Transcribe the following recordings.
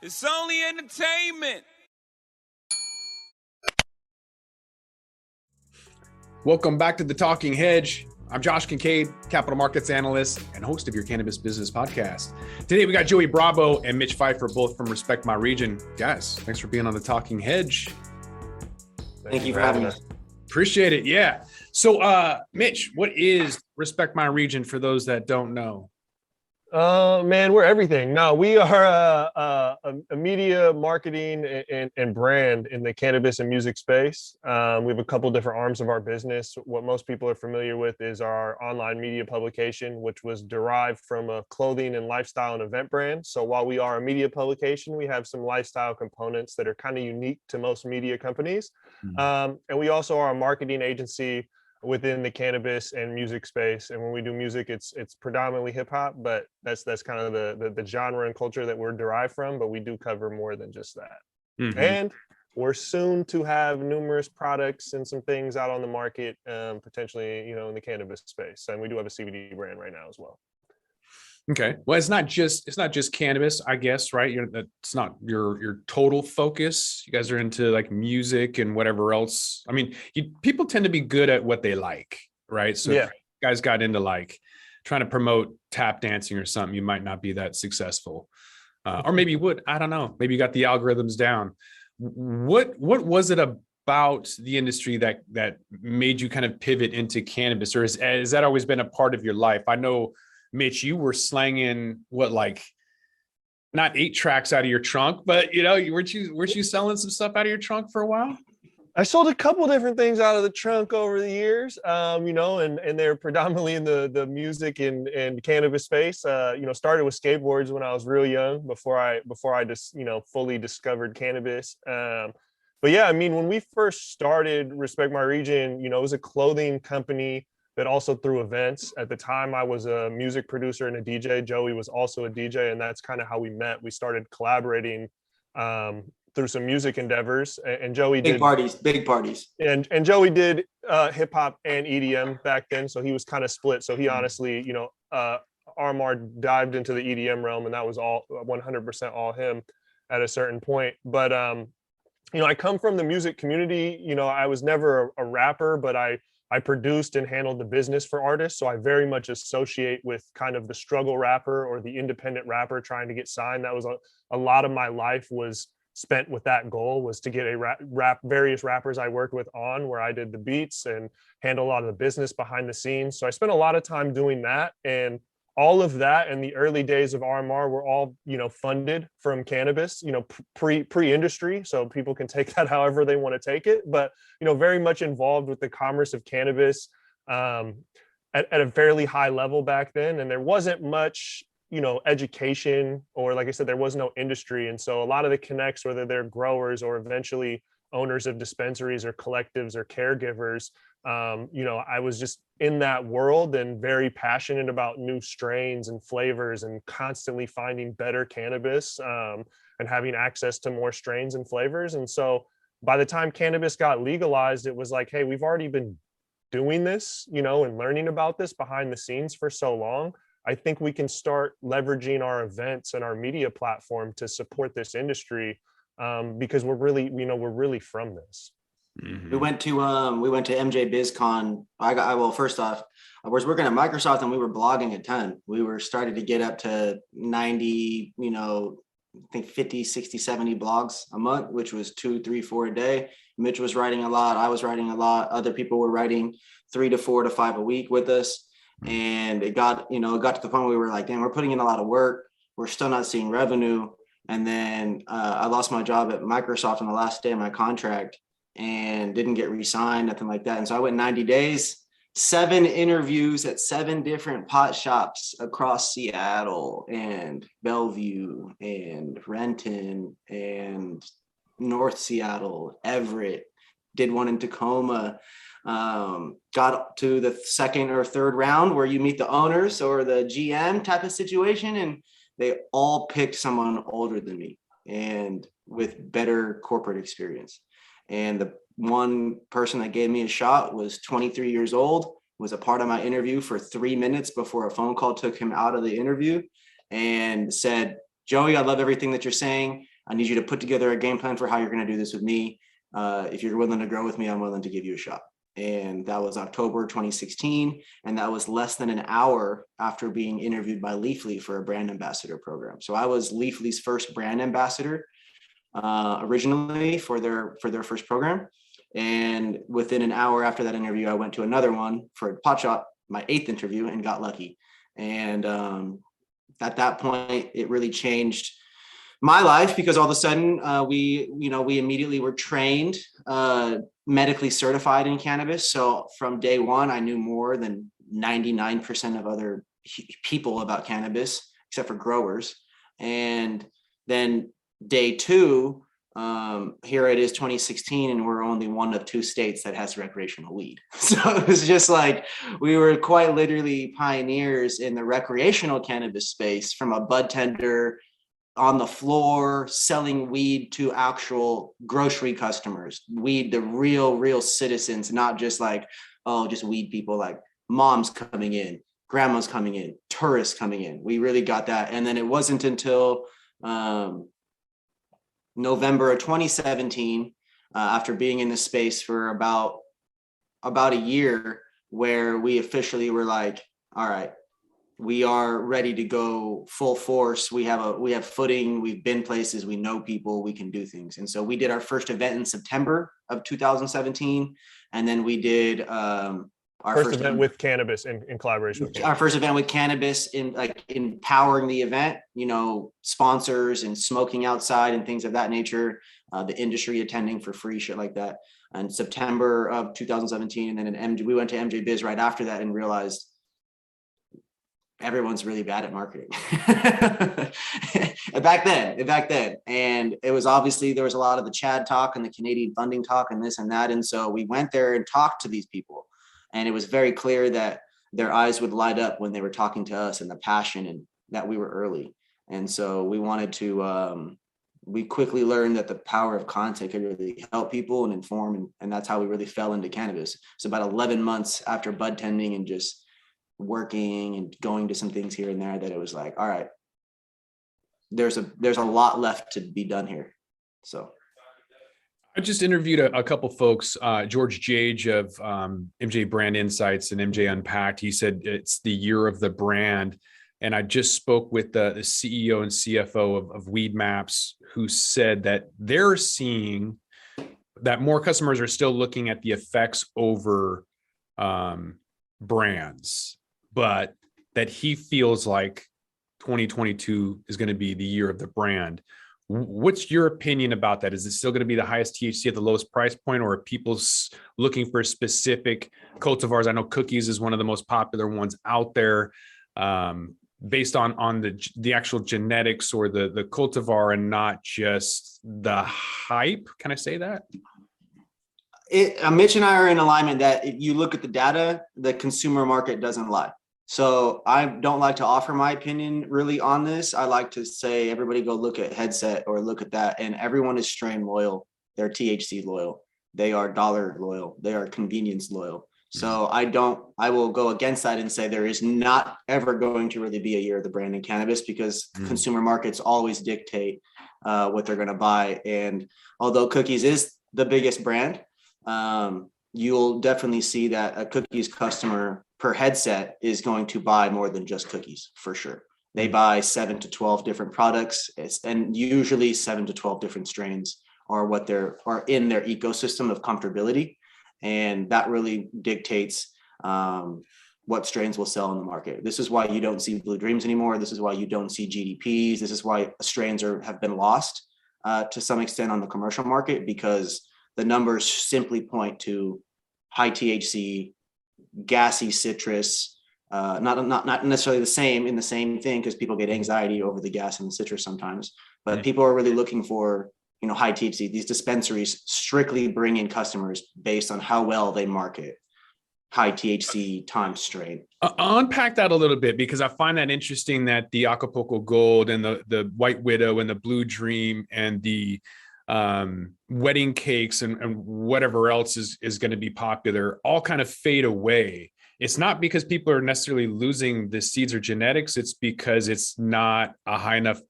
It's only entertainment. Welcome back to The Talking Hedge. I'm Josh Kincaid, capital markets analyst and host of your Cannabis Business Podcast. Today, we got Joey Bravo and Mitch Pfeiffer, both from Respect My Region. Guys, thanks for being on The Talking Hedge. Thank you for having us. Appreciate it. Yeah. So, Mitch, what is Respect My Region for those that don't know? Man, we're everything. No, we are a media marketing and brand in the cannabis and music space. We have a couple different arms of our business. What most people are familiar with is our online media publication, which was derived from a clothing and lifestyle and event brand. So while we are a media publication, we have some lifestyle components that are kind of unique to most media companies. And we also are a marketing agency within the cannabis and music space. And when we do music, it's predominantly hip hop, but that's kind of the genre and culture that we're derived from, but we do cover more than just that. And we're soon to have numerous products and some things out on the market, potentially, in the cannabis space. And we do have a CBD brand right now as well. Okay. Well, it's not just cannabis, I guess, right? It's not your total focus. You guys are into like music and whatever else. I mean, people tend to be good at what they like, right? So if you guys got into like trying to promote tap dancing or something, you might not be that successful. Or maybe you would, I don't know. Maybe you got the algorithms down. What was it about the industry that made you kind of pivot into cannabis, or has that always been a part of your life? I know, Mitch, you were slanging not 8 tracks out of your trunk, but weren't you selling some stuff out of your trunk for a while? I sold a couple different things out of the trunk over the years, and they're predominantly in the music and cannabis space. Started with skateboards when I was real young, before I just fully discovered cannabis. But yeah, I mean, when we first started Respect My Region, it was a clothing company that also threw events. At the time, I was a music producer and a DJ. Joey was also a DJ, and that's kind of how we met. We started collaborating through some music endeavors, and Joey did big parties. And Joey did hip hop and EDM back then, so he was kind of split. So he honestly, RMR dived into the EDM realm, and that was all 100% all him at a certain point. But I come from the music community. I was never a rapper, but I produced and handled the business for artists. So I very much associate with kind of the struggle rapper or the independent rapper trying to get signed. That was a lot of my life was spent with that goal, was to get various rappers I worked with on, where I did the beats and handle a lot of the business behind the scenes. So I spent a lot of time doing that. And all of that in the early days of RMR were all, funded from cannabis, pre-industry. So people can take that however they want to take it, but, very much involved with the commerce of cannabis at a fairly high level back then. And there wasn't much, education, or like I said, there was no industry. And so a lot of the connects, whether they're growers or eventually owners of dispensaries or collectives or caregivers, I was just in that world and very passionate about new strains and flavors and constantly finding better cannabis and having access to more strains and flavors. And so by the time cannabis got legalized, it was like, hey, we've already been doing this, and learning about this behind the scenes for so long. I think we can start leveraging our events and our media platform to support this industry, because we're really from this. We went to MJBizCon. First off, I was working at Microsoft and we were blogging a ton. We were starting to get up to 90, I think 50, 60, 70 blogs a month, which was 2, 3, 4 a day. Mitch was writing a lot. I was writing a lot. Other people were writing 3 to 4 to 5 a week with us. And it got to the point where we were like, damn, we're putting in a lot of work. We're still not seeing revenue. And then I lost my job at Microsoft on the last day of my contract and didn't get re-signed, nothing like that. And so I went 90 days, 7 interviews at 7 different pot shops across Seattle and Bellevue and Renton and North Seattle, Everett, did one in Tacoma. Got to the second or third round where you meet the owners or the GM type of situation, and they all picked someone older than me and with better corporate experience. And the one person that gave me a shot was 23 years old, was a part of my interview for 3 minutes before a phone call took him out of the interview, and said, Joey, I love everything that you're saying. I need you to put together a game plan for how you're going to do this with me. If you're willing to grow with me, I'm willing to give you a shot. And that was October 2016. And that was less than an hour after being interviewed by Leafly for a brand ambassador program. So I was Leafly's first brand ambassador originally for their first program. And within an hour after that interview, I went to another one for a pot shot, my 8th interview, and got lucky. And at that point, it really changed my life, because all of a sudden we immediately were trained, medically certified in cannabis. So from day one, I knew more than 99% of other people about cannabis, except for growers. And then day two, here it is 2016, and we're only one of 2 states that has recreational weed. So it was just like, we were quite literally pioneers in the recreational cannabis space, from a bud tender on the floor selling weed to actual grocery customers, weed, the real citizens, not just like, oh, just weed people, like moms coming in, grandmas coming in, tourists coming in. We really got that. And then it wasn't until November of 2017, after being in the space for about a year, where we officially were like, all right, we are ready to go full force. We have footing. We've been places. We know people. We can do things. And so we did our first event in September of 2017, and then we did our first event with Cannabis in collaboration with Cannabis. Our first event with Cannabis, in like empowering the event, sponsors and smoking outside and things of that nature, the industry attending for free, shit like that. And September of 2017, and then we went to MJBiz right after that and realized everyone's really bad at marketing back then. And it was obviously, there was a lot of the Chad talk and the Canadian funding talk and this and that. And so we went there and talked to these people, and it was very clear that their eyes would light up when they were talking to us, and the passion, and that we were early. And so we wanted to, we quickly learned that the power of content could really help people and inform. And that's how we really fell into cannabis. So about 11 months after bud tending and just working and going to some things here and there, that it was like, all right, there's a lot left to be done here. So I just interviewed a couple folks, George Jage of MJ Brand Insights and MJ Unpacked. He said it's the year of the brand. And I just spoke with the CEO and CFO of Weed Maps, who said that they're seeing that more customers are still looking at the effects over brands, but that he feels like 2022 is going to be the year of the brand. What's your opinion about that? Is it still going to be the highest THC at the lowest price point, or are people looking for specific cultivars? I know cookies is one of the most popular ones out there, based on the actual genetics or the cultivar, and not just the hype. Can I say that? Mitch and I are in alignment that if you look at the data, the consumer market doesn't lie. So I don't like to offer my opinion really on this. I like to say, everybody go look at Headset or look at that, and everyone is strain loyal. They're THC loyal. They are dollar loyal. They are convenience loyal. So I will go against that and say there is not ever going to really be a year of the brand in cannabis, because consumer markets always dictate what they're going to buy. And although Cookies is the biggest brand, you'll definitely see that a Cookies customer per headset is going to buy more than just cookies, for sure. They buy 7 to 12 different products, and usually 7 to 12 different strains are are in their ecosystem of comfortability. And that really dictates what strains will sell in the market. This is why you don't see Blue Dreams anymore. This is why you don't see GDPs. This is why strains have been lost to some extent on the commercial market, because the numbers simply point to high THC, gassy citrus, not necessarily in the same thing, because people get anxiety over the gas and the citrus sometimes, but people are really looking for, high THC. These dispensaries strictly bring in customers based on how well they market high THC times strain. Unpack that a little bit, because I find that interesting that the Acapulco Gold and the White Widow and the Blue Dream and the wedding cakes and whatever else is going to be popular all kind of fade away. It's not because people are necessarily losing the seeds or genetics. It's because it's not a high enough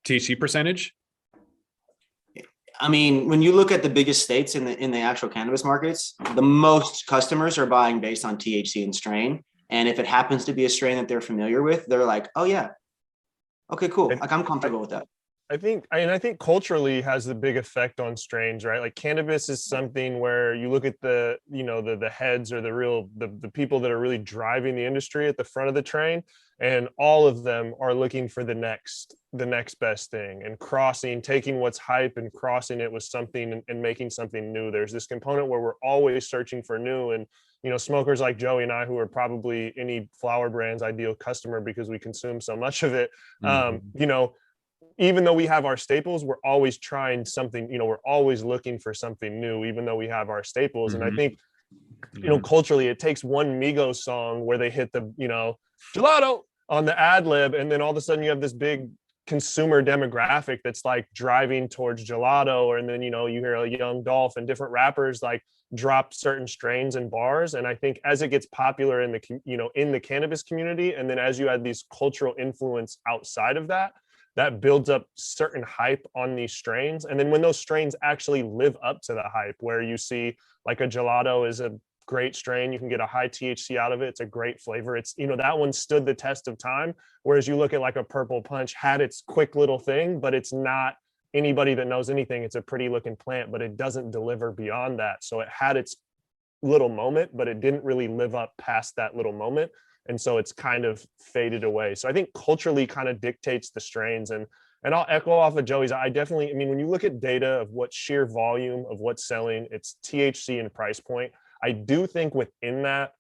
THC percentage. I mean, when you look at the biggest states in the actual cannabis markets, the most customers are buying based on THC and strain. And if it happens to be a strain that they're familiar with, they're like, oh yeah, okay, cool. Like I'm comfortable with that. I think culturally has a big effect on strains, right? Like cannabis is something where you look at the, you know, the heads or the people that are really driving the industry at the front of the train, and all of them are looking for the next best thing and taking what's hype and crossing it with something and making something new. There's this component where we're always searching for new, and you know, smokers like Joey and I, who are probably any flower brand's ideal customer because we consume so much of it, you know, even though we have our staples, we're always trying something, you know, we're always looking for something new, even though we have our staples. And I think, you know, culturally, it takes one Migos song where they hit the, you know, gelato on the ad lib, and then all of a sudden you have this big consumer demographic that's like driving towards gelato. And then, you know, you hear a Young Dolph and different rappers like drop certain strains and bars. And I think as it gets popular in the, you know, in the cannabis community, and then as you add these cultural influence outside of that, that builds up certain hype on these strains. And then when those strains actually live up to the hype, where you see like a gelato is a great strain, you can get a high THC out of it, it's a great flavor, it's, you know, that one stood the test of time. Whereas you look at like a Purple Punch, had its quick little thing, but it's not anybody that knows anything, it's a pretty looking plant, but it doesn't deliver beyond that. So it had its little moment, but it didn't really live up past that little moment. And so it's kind of faded away. So I think culturally kind of dictates the strains. And I'll echo off of Joey's. I mean, when you look at data of what sheer volume of what's selling, it's THC and price point. I do think within that,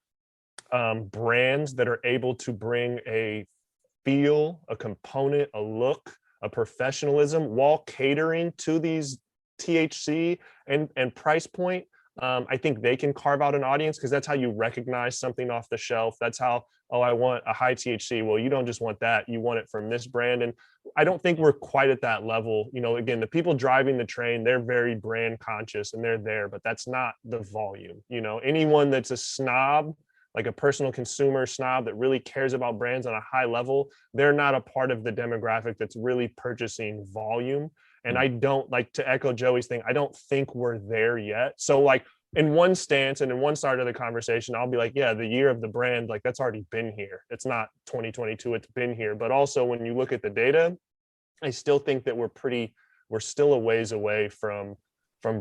brands that are able to bring a feel, a component, a look, a professionalism while catering to these THC and price point, I think they can carve out an audience, because that's how you recognize something off the shelf. That's how, oh, I want a high THC. Well, you don't just want that, you want it from this brand. And I don't think we're quite at that level. You know, again, the people driving the train, they're very brand conscious and they're there, but that's not the volume. You know, anyone that's a snob, like a personal consumer snob that really cares about brands on a high level, they're not a part of the demographic that's really purchasing volume. And I don't, like, to echo Joey's thing, I don't think we're there yet. So like in one stance and in one side of the conversation, I'll be like, yeah, the year of the brand, like that's already been here. It's not 2022, it's been here. But also when you look at the data, I still think that we're still a ways away from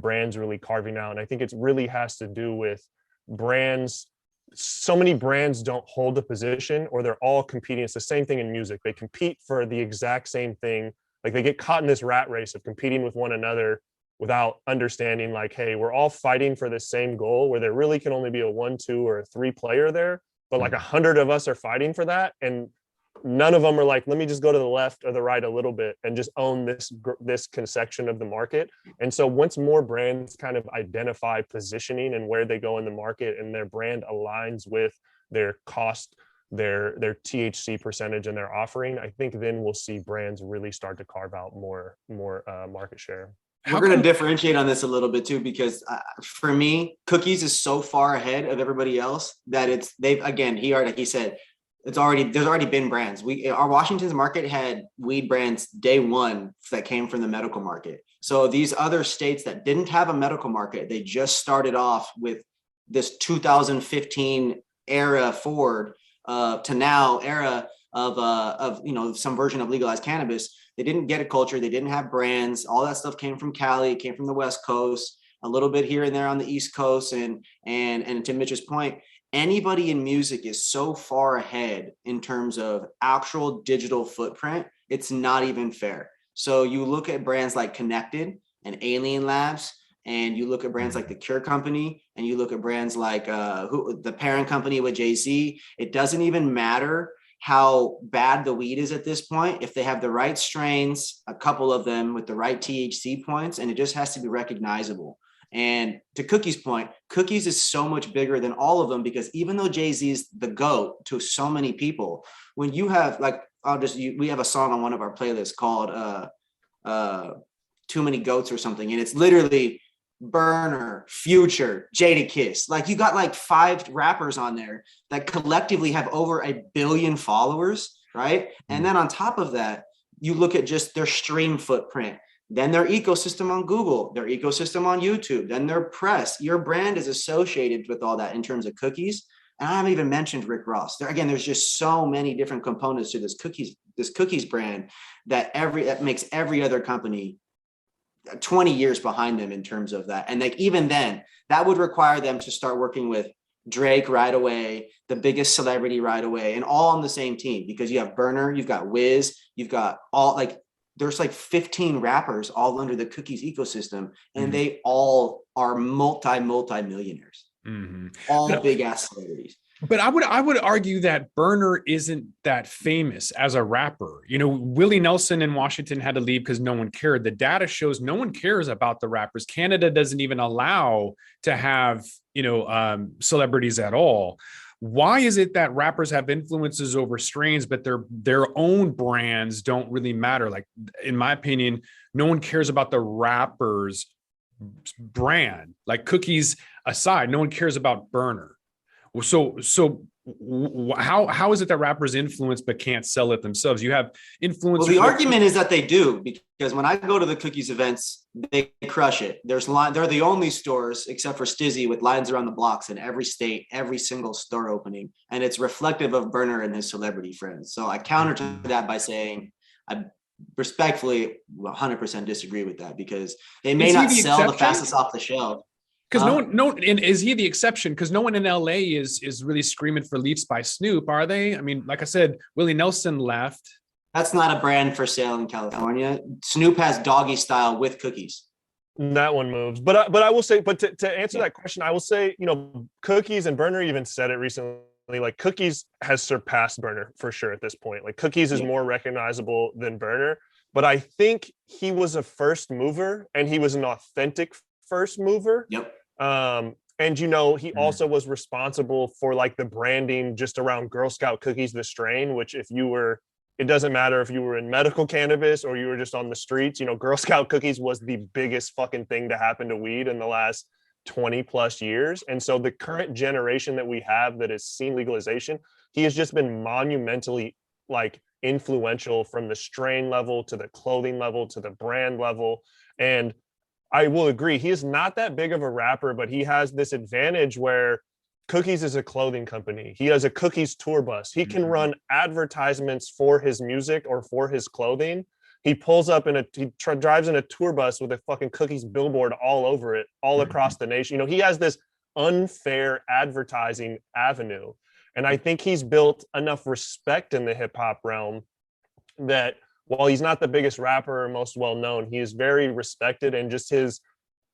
brands really carving out. And I think it really has to do with brands. So many brands don't hold a position, or they're all competing. It's the same thing in music. They compete for the exact same thing. Like they get caught in this rat race of competing with one another without understanding, like, hey, we're all fighting for the same goal, where there really can only be a 1, 2, or a 3 player there, but like 100 of us are fighting for that. And none of them are like, let me just go to the left or the right a little bit and just own this section of the market. And so once more brands kind of identify positioning and where they go in the market, and their brand aligns with their cost, their THC percentage and their offering, I think then we'll see brands really start to carve out more market share. We're going to differentiate on this a little bit too, because for me, Cookies is so far ahead of everybody else that he said there's already been brands. Our Washington's market had weed brands day one that came from the medical market. So these other states that didn't have a medical market, they just started off with this 2015 era forward to now era of you know, some version of legalized cannabis. They didn't get a culture, they didn't have brands. All that stuff came from Cali, came from the West Coast, a little bit here and there on the East Coast. And to Mitch's point, anybody in music is so far ahead in terms of actual digital footprint, it's not even fair. So you look at brands like Connected and Alien Labs, and you look at brands like the Cure Company, and you look at brands like the parent company with Jay-Z. It doesn't even matter how bad the weed is at this point. If they have the right strains, a couple of them with the right THC points, and it just has to be recognizable. And to Cookie's point, Cookies is so much bigger than all of them, because even though Jay-Z is the GOAT to so many people, when you have, like, we have a song on one of our playlists called Too Many Goats or something, and it's literally Burner, Future, Jadakiss. Like, you got like 5 rappers on there that collectively have over 1 billion followers, right? And then on top of that, you look at just their stream footprint, then their ecosystem on Google, their ecosystem on YouTube, then their press. Your brand is associated with all that in terms of cookies. And I haven't even mentioned Rick Ross. There's just so many different components to this cookies brand that makes every other company 20 years behind them in terms of that. And like, even then, that would require them to start working with Drake right away, the biggest celebrity right away, and all on the same team, because you have Burner, you've got Wiz, you've got there's like 15 rappers all under the cookies ecosystem, and they all are multi-millionaires, all big ass celebrities. But I would argue that Burner isn't that famous as a rapper. You know, Willie Nelson in Washington had to leave because no one cared. The data shows no one cares about the rappers. Canada doesn't even allow to have, celebrities at all. Why is it that rappers have influences over strains, but their own brands don't really matter? Like, in my opinion, no one cares about the rapper's brand. Like, cookies aside, no one cares about Burner. So how is it that rappers influence but can't sell it themselves? You have influencers. Well, the argument is that they do, because when I go to the cookies events, they crush it. They're the only stores except for Stizzy with lines around the blocks in every state, every single store opening, and it's reflective of Burner and his celebrity friends. So I counter to that by saying I respectfully 100% disagree with that, because they may not sell the fastest off the shelf. Because and is he the exception? Because no one in LA is really screaming for Leafs by Snoop, are they? I mean, like I said, Willie Nelson left. That's not a brand for sale in California. Snoop has Doggy Style with cookies. That one moves. But I will say, but to answer that question, I will say, cookies, and Burner even said it recently, like, cookies has surpassed Burner for sure at this point. Like, cookies is more recognizable than Burner. But I think he was a first mover, and he was an authentic first mover. Yep. And he also was responsible for like the branding just around Girl Scout cookies, the strain, which it doesn't matter if you were in medical cannabis or you were just on the streets, Girl Scout cookies was the biggest fucking thing to happen to weed in the last 20 plus years. And so the current generation that we have that has seen legalization, he has just been monumentally like influential, from the strain level to the clothing level to the brand level. And I will agree, he is not that big of a rapper, but he has this advantage where Cookies is a clothing company. He has a Cookies tour bus. He can run advertisements for his music or for his clothing. He pulls up drives in a tour bus with a fucking Cookies billboard all over it, all across the nation. He has this unfair advertising avenue. And I think he's built enough respect in the hip hop realm that while he's not the biggest rapper or most well-known, he is very respected, and just his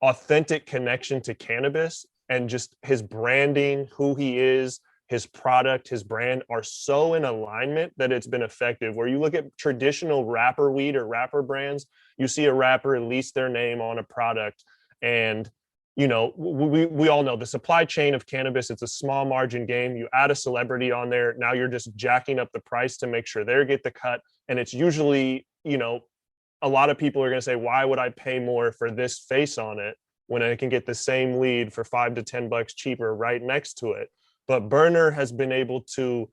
authentic connection to cannabis and just his branding, who he is, his product, his brand are so in alignment that it's been effective. Where you look at traditional rapper weed or rapper brands, you see a rapper release their name on a product, and we all know the supply chain of cannabis, it's a small margin game. You add a celebrity on there, now you're just jacking up the price to make sure they get the cut. And it's usually, a lot of people are going to say, why would I pay more for this face on it when I can get the same lead for $5 to $10 cheaper right next to it? But Burner has been able to,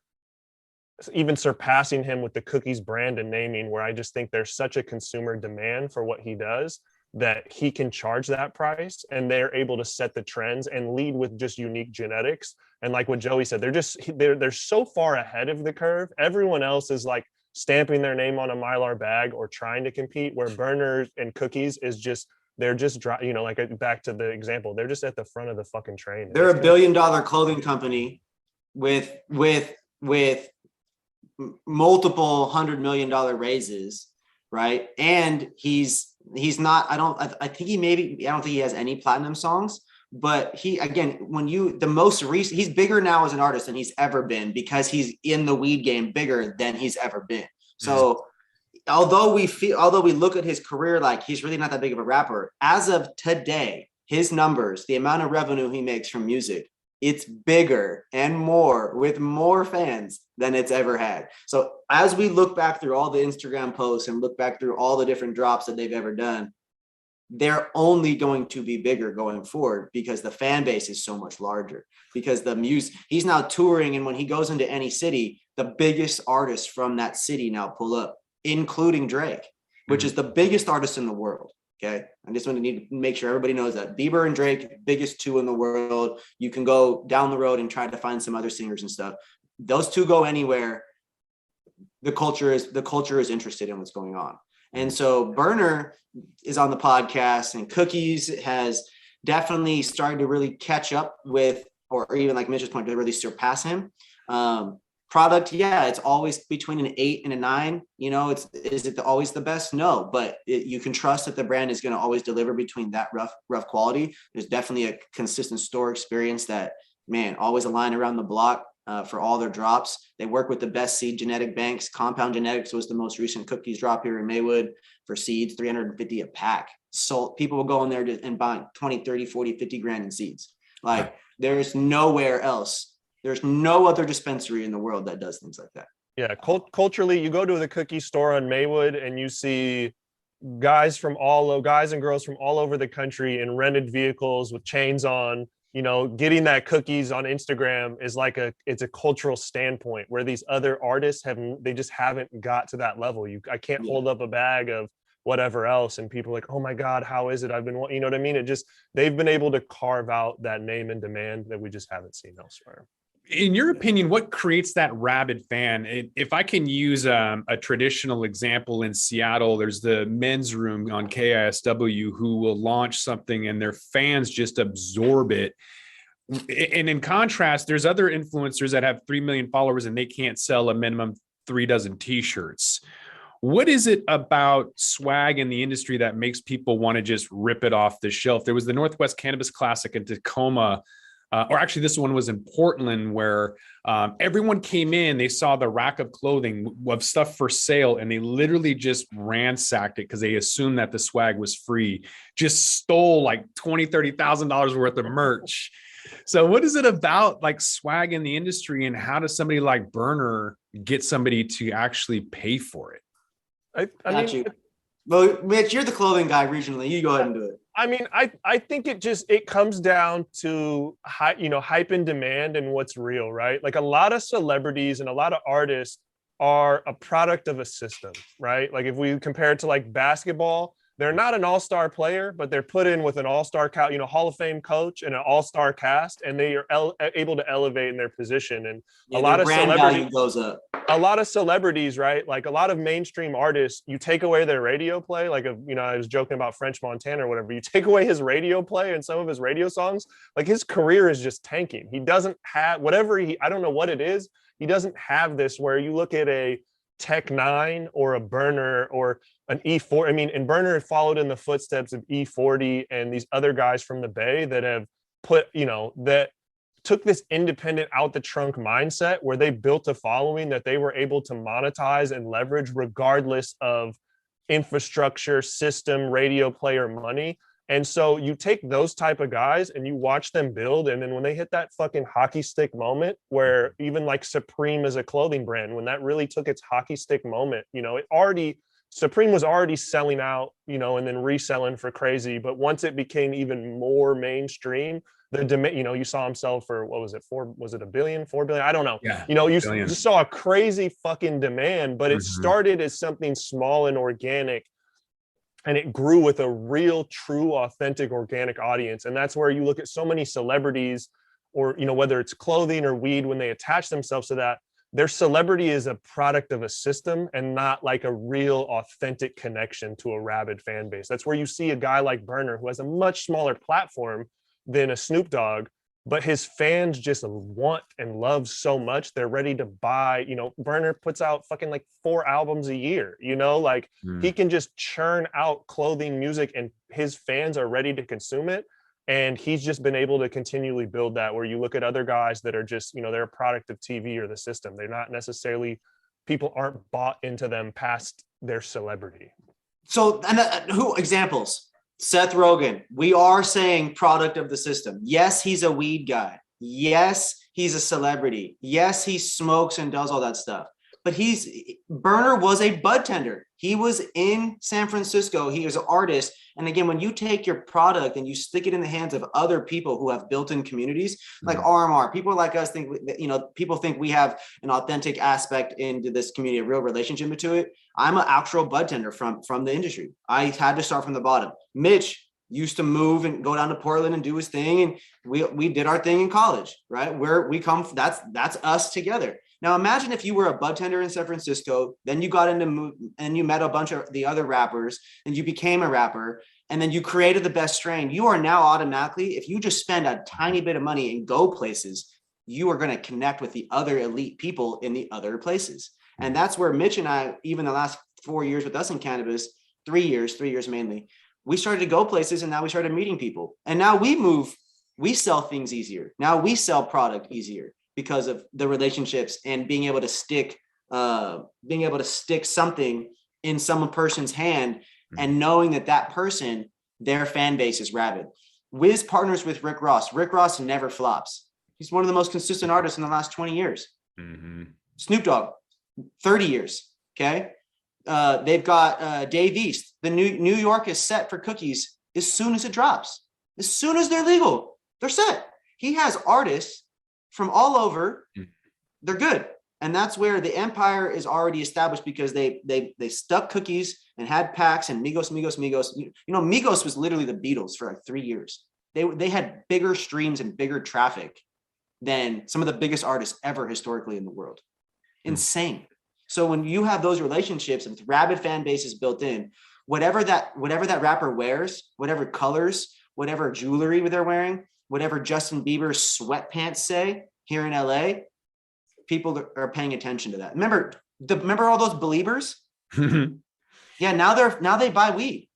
even surpassing him with the Cookies brand and naming, where I just think there's such a consumer demand for what he does that he can charge that price, and they're able to set the trends and lead with just unique genetics. And like what Joey said, they're so far ahead of the curve. Everyone else is like stamping their name on a Mylar bag or trying to compete, where Burner and Cookies is just, they're just, like back to the example, they're just at the front of the fucking train. They're a $1 billion clothing company with multiple $100 million raises, right? And he's not, I don't think he has any platinum songs, but he, again, he's bigger now as an artist than he's ever been, because he's in the weed game bigger than he's ever been. So although we look at his career like he's really not that big of a rapper, as of today, his numbers, the amount of revenue he makes from music, it's bigger and more, with more fans than it's ever had. So as we look back through all the Instagram posts and look back through all the different drops that they've ever done, they're only going to be bigger going forward, because the fan base is so much larger, because the music, he's now touring. And when he goes into any city, the biggest artists from that city now pull up, including Drake. which is the biggest artist in the world. Okay. I just want to need to make sure everybody knows that Bieber and Drake, biggest two in the world. You can go down the road and try to find some other singers and stuff. Those two go anywhere. The culture is interested in what's going on. And so Burner is on the podcast, and Cookies has definitely started to really catch up with, or even like Mitch's point, to really surpass him. Product, yeah, it's always between an 8 and a 9. You know, is it always the best? No, but you can trust that the brand is going to always deliver between that rough quality. There's definitely a consistent store experience that, man, always a line around the block for all their drops. They work with the best seed genetic banks. Compound Genetics was the most recent Cookies drop here in Maywood for seeds, $350 a pack. So people will go in there and buy 20, 30, 40, 50 grand in seeds. Like, there's nowhere else. There's no other dispensary in the world that does things like that. Yeah, culturally, you go to the cookie store on Maywood and you see guys and girls from all over the country in rented vehicles with chains on. You know, getting that cookies on Instagram is like it's a cultural standpoint where these other artists just haven't got to that level. I can't hold up a bag of whatever else and people are like, oh my God, how is it? You know what I mean? They've been able to carve out that name and demand that we just haven't seen elsewhere. In your opinion, what creates that rabid fan? If I can use a traditional example in Seattle, there's the men's room on KISW who will launch something and their fans just absorb it. And in contrast, there's other influencers that have 3 million followers and they can't sell a minimum 3 dozen t-shirts. What is it about swag in the industry that makes people want to just rip it off the shelf? There was the Northwest Cannabis Classic in Tacoma, or actually this one was in Portland, where everyone came in, they saw the rack of clothing of stuff for sale, and they literally just ransacked it because they assumed that the swag was free, just stole like $20,000, $30,000 worth of merch. So what is it about like swag in the industry, and how does somebody like Burner get somebody to actually pay for it? I mean, well, Mitch, you're the clothing guy regionally. You go ahead and do it. I mean, I think it comes down to hype and demand and what's real, right? Like a lot of celebrities and a lot of artists are a product of a system, right? Like if we compare it to like basketball, they're not an all-star player, but they're put in with an all-star, Hall of Fame coach and an all-star cast, and they are able to elevate in their position. And a lot of celebrities goes up. A lot of celebrities, right? Like a lot of mainstream artists, you take away their radio play. Like, I was joking about French Montana or whatever. You take away his radio play and some of his radio songs, like his career is just tanking. He doesn't have I don't know what it is. He doesn't have this where you look at a Tech 9 or a Burner or an E4. I mean, and Burner followed in the footsteps of E40 and these other guys from the Bay that have that took this independent out the trunk mindset where they built a following that they were able to monetize and leverage regardless of infrastructure, system, radio player money. And so you take those type of guys and you watch them build. And then when they hit that fucking hockey stick moment where even like Supreme as a clothing brand, when that really took its hockey stick moment, Supreme was already selling out, and then reselling for crazy. But once it became even more mainstream, the demand, you saw him sell for, what was it, $4 billion? I don't know. Yeah, you just saw a crazy fucking demand, but it started as something small and organic, and it grew with a real, true, authentic, organic audience. And that's where you look at so many celebrities, or, whether it's clothing or weed, when they attach themselves to that, their celebrity is a product of a system and not like a real authentic connection to a rabid fan base. That's where you see a guy like Burner, who has a much smaller platform than a Snoop Dogg, but his fans just want and love so much, they're ready to buy. Burner puts out fucking like 4 albums a year, he can just churn out clothing, music, and his fans are ready to consume it. And he's just been able to continually build that, where you look at other guys that are just, they're a product of TV or the system. They're not necessarily, people aren't bought into them past their celebrity. So, and who examples? Seth Rogen, we are saying product of the system. Yes, he's a weed guy. Yes, he's a celebrity. Yes, he smokes and does all that stuff. But Burner was a bud tender. He was in San Francisco. He is an artist. And again, when you take your product and you stick it in the hands of other people who have built-in communities, like RMR, people like us think, people think we have an authentic aspect into this community, a real relationship to it. I'm an actual bud tender from the industry. I had to start from the bottom. Mitch used to move and go down to Portland and do his thing. And we did our thing in college, right? Where we come, that's us together. Now imagine if you were a bud tender in San Francisco, then you got into and you met a bunch of the other rappers and you became a rapper and then you created the best strain. You are now automatically, if you just spend a tiny bit of money and go places, you are going to connect with the other elite people in the other places. And that's where Mitch and I, even the last 4 years with us in cannabis, 3 years mainly, we started to go places and now we started meeting people. And now we sell things easier. Now we sell product easier because of the relationships and being able to stick something in some person's hand and knowing that person, their fan base is rabid. Wiz partners with Rick Ross. Rick Ross never flops. He's one of the most consistent artists in the last 20 years. Snoop Dogg, 30 years. Okay. They've got Dave East. The New York is set for cookies as soon as it drops. As soon as they're legal, they're set. He has artists from all over. They're good. And that's where the empire is already established because they stuck cookies and had packs and Migos. Migos was literally the Beatles for like 3 years. They had bigger streams and bigger traffic than some of the biggest artists ever historically in the world. Insane. So when you have those relationships with rabid fan bases built in, whatever that rapper wears, whatever colors, whatever jewelry they're wearing, whatever Justin Bieber's sweatpants say here in LA, people are paying attention to that. Remember all those believers? Yeah, now they buy weed.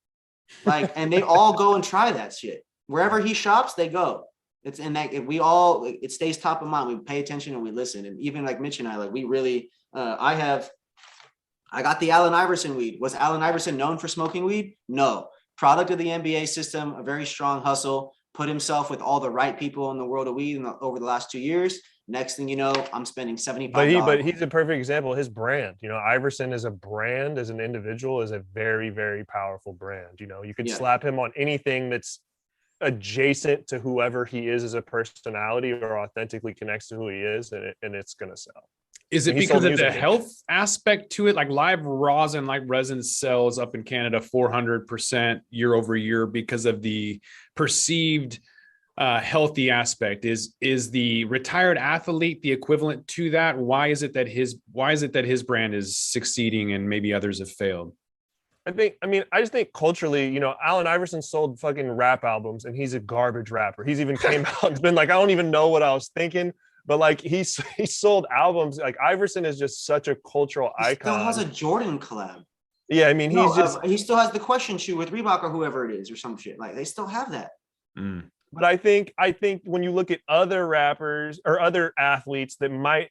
And they all go and try that shit. Wherever he shops, they go. It stays top of mind. We pay attention and we listen. And even like Mitch and I, we really I got the Allen Iverson weed. Was Allen Iverson known for smoking weed? No. Product of the NBA system, a very strong hustle, put himself with all the right people in the world of weed over the last 2 years. Next thing you know, I'm spending $75. But he's a perfect example. His brand, Iverson as a brand, as an individual, is a very, very powerful brand. You could slap him on anything that's adjacent to whoever he is as a personality or authentically connects to who he is, and it's gonna sell. Is it because of the health aspect to it? Like live rosin, like resin sells up in Canada 400% year over year because of the perceived healthy aspect. Is the retired athlete the equivalent to that? Why is it that his brand is succeeding and maybe others have failed? I just think culturally, Allen Iverson sold fucking rap albums and he's a garbage rapper. He's even came out and been like, I don't even know what I was thinking. But he sold albums. Like Iverson is just such a cultural icon. He still has a Jordan collab. Yeah, he still has the question shoe with Reebok or whoever it is or some shit. Like they still have that. But I think when you look at other rappers or other athletes that might,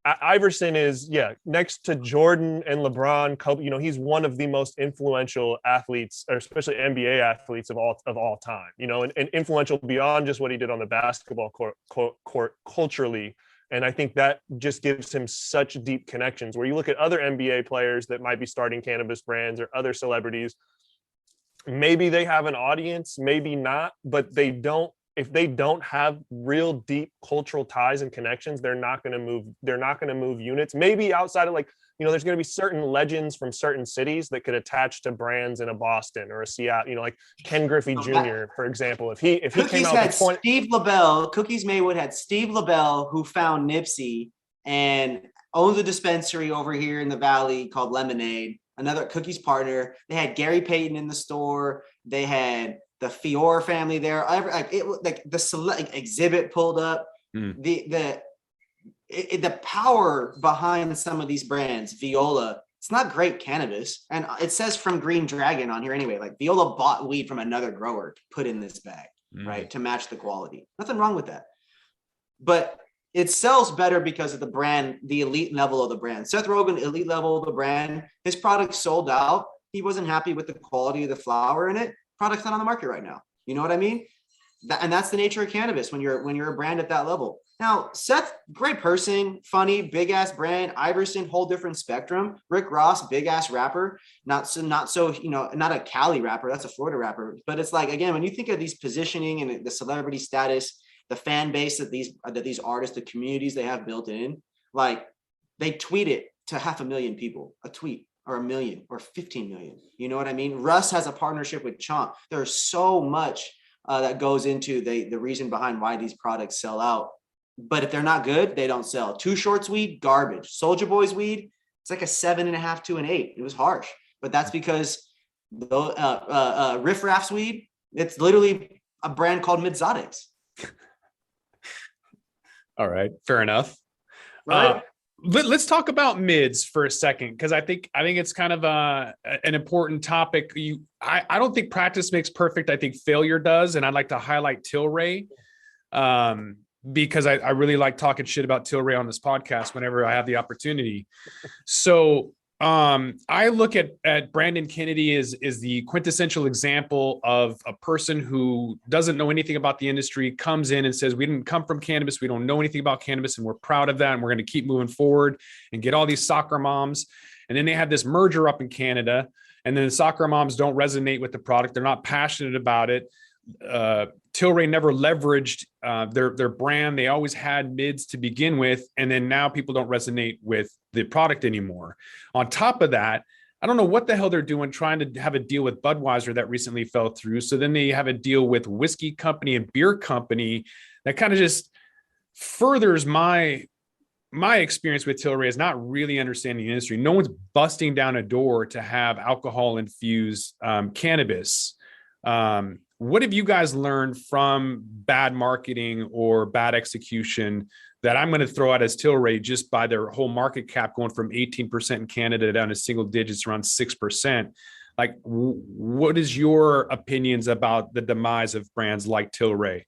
Iverson is, next to Jordan and LeBron, Kobe, he's one of the most influential athletes, or especially NBA athletes of all time, and influential beyond just what he did on the basketball court culturally. And I think that just gives him such deep connections. Where you look at other NBA players that might be starting cannabis brands or other celebrities, maybe they have an audience, maybe not, but if they don't have real deep cultural ties and connections, they're not going to move units. Maybe outside of there's going to be certain legends from certain cities that could attach to brands in a Boston or a Seattle, like Ken Griffey Jr., for example. If he came out with Steve LaBelle, Cookies Maywood had Steve LaBelle, who found Nipsey and owns a dispensary over here in the Valley called Lemonade, another Cookies partner. They had Gary Payton in the store. They had the Fior family there, the exhibit pulled up, the power behind some of these brands. Viola, it's not great cannabis, and it says from Green Dragon on here anyway. Like Viola bought weed from another grower to put in this bag, right, to match the quality. Nothing wrong with that, but it sells better because of the brand, the elite level of the brand. Seth Rogen, elite level of the brand. His product sold out. He wasn't happy with the quality of the flower in it. Product's not on the market right now. You know what I mean? And that's the nature of cannabis when you're a brand at that level. Now, Seth, great person, funny, big ass brand. Iverson, whole different spectrum. Rick Ross, big ass rapper, not so, not a Cali rapper. That's a Florida rapper. But it's like, again, when you think of these positioning and the celebrity status, the fan base that these artists, the communities they have built in, like they tweet it to 500,000 people, a tweet, or 1 million or 15 million. You know what I mean? Russ has a partnership with Chomp. There's so much that goes into the reason behind why these products sell out. But if they're not good, they don't sell. Too Short's weed, garbage. Soulja Boy's weed, it's like a 7.5 to an 8. It was harsh, but that's because the Riff Raff's weed, it's literally a brand called Midzotics. All right, fair enough. Right. Let's talk about mids for a second, because I think it's kind of an important topic. I don't think practice makes perfect. I think failure does, and I'd like to highlight Tilray. Because I really like talking shit about Tilray on this podcast whenever I have the opportunity. So I look at Brandon Kennedy is the quintessential example of a person who doesn't know anything about the industry, comes in and says, we didn't come from cannabis. We don't know anything about cannabis, and we're proud of that. And we're going to keep moving forward and get all these soccer moms. And then they have this merger up in Canada, and then the soccer moms don't resonate with the product. They're not passionate about it. Tilray never leveraged their brand. They always had mids to begin with, and then now people don't resonate with the product anymore. On top of that, I don't know what the hell they're doing trying to have a deal with Budweiser that recently fell through. So then they have a deal with whiskey company and beer company that kind of just furthers my experience with Tilray is not really understanding the industry. No one's busting down a door to have alcohol infused cannabis. What have you guys learned from bad marketing or bad execution that I'm going to throw out as Tilray just by their whole market cap going from 18% in Canada down to single digits around 6%? Like, what is your opinions about the demise of brands like Tilray?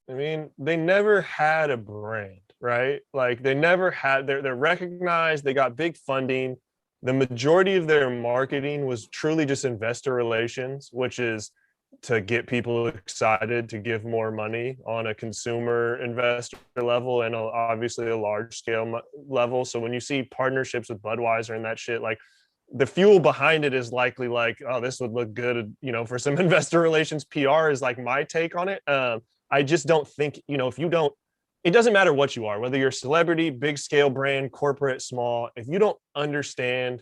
I mean, they never had a brand, right? Like they never had, they're recognized, they got big funding. The majority of their marketing was truly just investor relations, which is to get people excited to give more money on a consumer investor level and obviously a large scale level. So when you see partnerships with Budweiser and that shit, like the fuel behind it is likely like, oh, this would look good, for some investor relations. PR is like my take on it. I just don't think, if you don't, it doesn't matter what you are, whether you're a celebrity, big scale brand, corporate, small, if you don't understand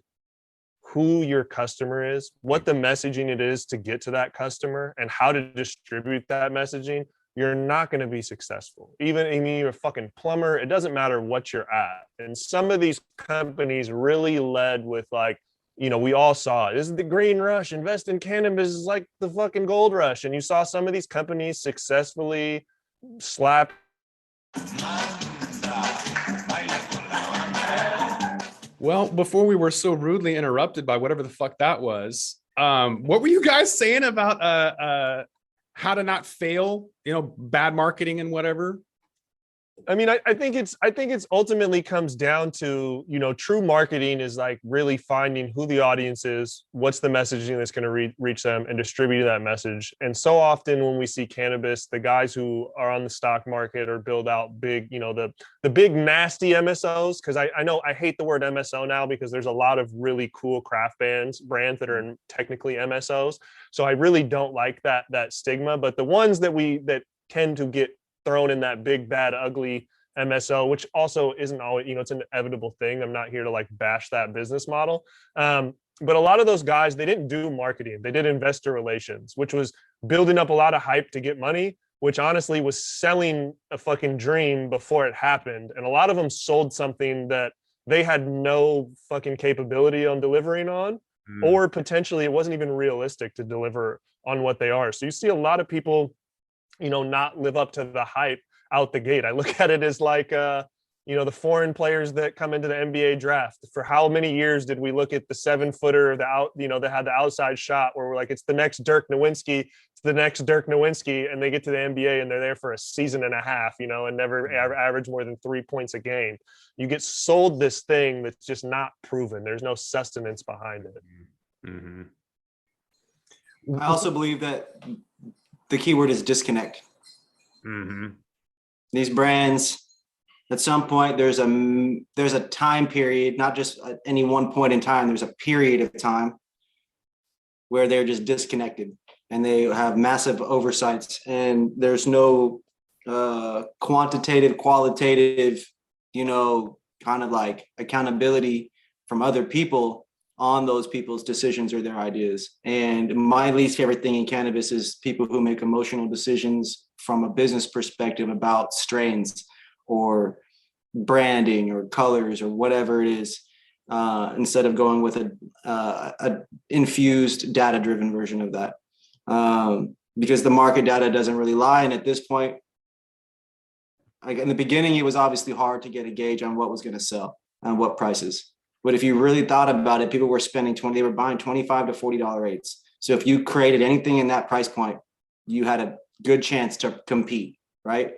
who your customer is, what the messaging it is to get to that customer, and how to distribute that messaging, you're not going to be successful. Even if you're a fucking plumber, it doesn't matter what you're at. And some of these companies really led with like, we all saw it. This is the green rush. Invest in cannabis is like the fucking gold rush. And you saw some of these companies successfully slap. Well, before we were so rudely interrupted by whatever the fuck that was, what were you guys saying about how to not fail, bad marketing and whatever? I mean, I think it's ultimately comes down to, true marketing is like really finding who the audience is, what's the messaging that's going to reach them, and distribute that message. And so often when we see cannabis, the guys who are on the stock market or build out big, the big nasty MSOs, because I know I hate the word MSO now because there's a lot of really cool craft brands that are technically MSOs. So I really don't like that stigma. But the ones that tend to get thrown in that big, bad, ugly MSO, which also isn't always, it's an inevitable thing. I'm not here to like bash that business model. But a lot of those guys, they didn't do marketing. They did investor relations, which was building up a lot of hype to get money, which honestly was selling a fucking dream before it happened. And a lot of them sold something that they had no fucking capability on delivering on, or potentially it wasn't even realistic to deliver on what they are. So you see a lot of people not live up to the hype out the gate. I look at it as like, the foreign players that come into the NBA draft. For how many years did we look at the 7-footer, that had the outside shot where we're like, it's the next Dirk Nowitzki, and they get to the NBA and they're there for a season and a half, and never average more than 3 points a game. You get sold this thing that's just not proven. There's no sustenance behind it. Mm-hmm. I also believe that the keyword is disconnect. Mm-hmm. These brands, at some point, there's a time period, not just at any one point in time, there's a period of time where they're just disconnected and they have massive oversights, and there's no quantitative, qualitative, kind of like accountability from other people on those people's decisions or their ideas. And my least favorite thing in cannabis is people who make emotional decisions from a business perspective about strains or branding or colors or whatever it is, instead of going with a infused data-driven version of that. Because the market data doesn't really lie. And at this point, like in the beginning, it was obviously hard to get a gauge on what was going to sell and what prices. But if you really thought about it, people were spending they were buying $25 to $40 rates. So if you created anything in that price point, you had a good chance to compete, right?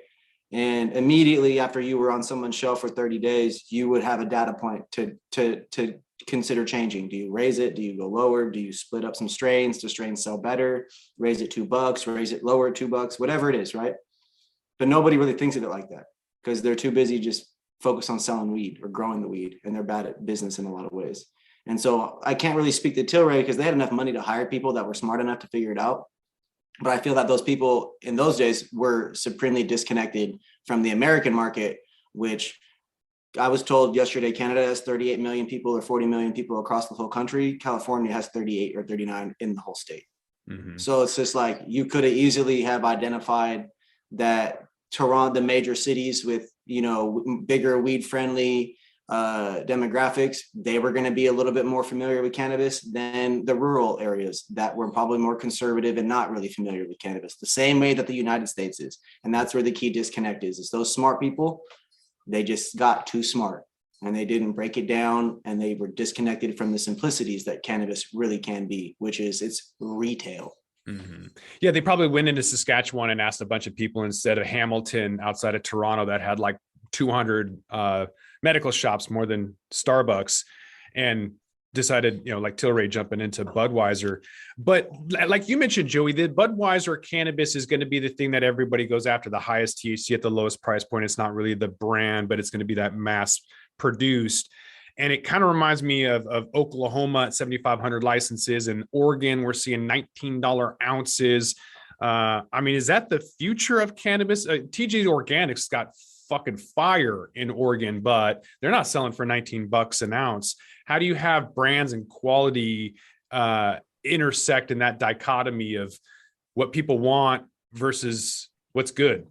And immediately after you were on someone's shelf for 30 days, you would have a data point to consider changing. Do you raise it? Do you go lower? Do you split up some strains? Do strains sell better? Raise it $2, raise it lower $2, whatever it is, right? But nobody really thinks of it like that because they're too busy just focus on selling weed or growing the weed, and they're bad at business in a lot of ways. And so I can't really speak to Tilray because they had enough money to hire people that were smart enough to figure it out. But I feel that those people in those days were supremely disconnected from the American market, which I was told yesterday, Canada has 38 million people or 40 million people across the whole country. California has 38 or 39 in the whole state. Mm-hmm. So it's just like you could have easily have identified that Toronto, the major cities with, bigger weed friendly demographics, they were going to be a little bit more familiar with cannabis than the rural areas that were probably more conservative and not really familiar with cannabis, the same way that the United States is. And that's where the key disconnect is those smart people, they just got too smart and they didn't break it down, and they were disconnected from the simplicities that cannabis really can be, which is it's retail. Mm-hmm. Yeah, they probably went into Saskatchewan and asked a bunch of people instead of Hamilton outside of Toronto that had like 200 medical shops, more than Starbucks, and decided, like Tilray jumping into Budweiser. But like you mentioned, Joey, the Budweiser cannabis is going to be the thing that everybody goes after, the highest THC at the lowest price point. It's not really the brand, but it's going to be that mass produced. And it kind of reminds me of Oklahoma at 7,500 licenses, and Oregon, we're seeing $19 ounces. Is that the future of cannabis? TG Organics got fucking fire in Oregon, but they're not selling for $19 an ounce. How do you have brands and quality intersect in that dichotomy of what people want versus what's good?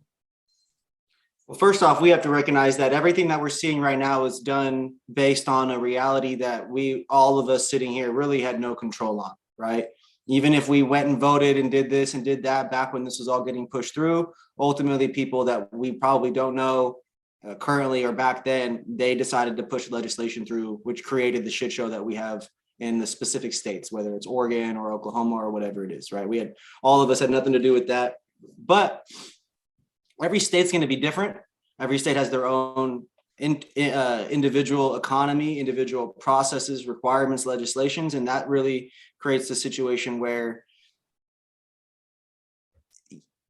Well, first off, we have to recognize that everything that we're seeing right now is done based on a reality that all of us sitting here really had no control on, right? Even if we went and voted and did this and did that back when this was all getting pushed through, ultimately people that we probably don't know currently or back then, they decided to push legislation through, which created the shit show that we have in the specific states, whether it's Oregon or Oklahoma or whatever it is, right? All of us had nothing to do with that. But every state's going to be different. Every state has their own individual economy, individual processes, requirements, legislations, and that really creates a situation where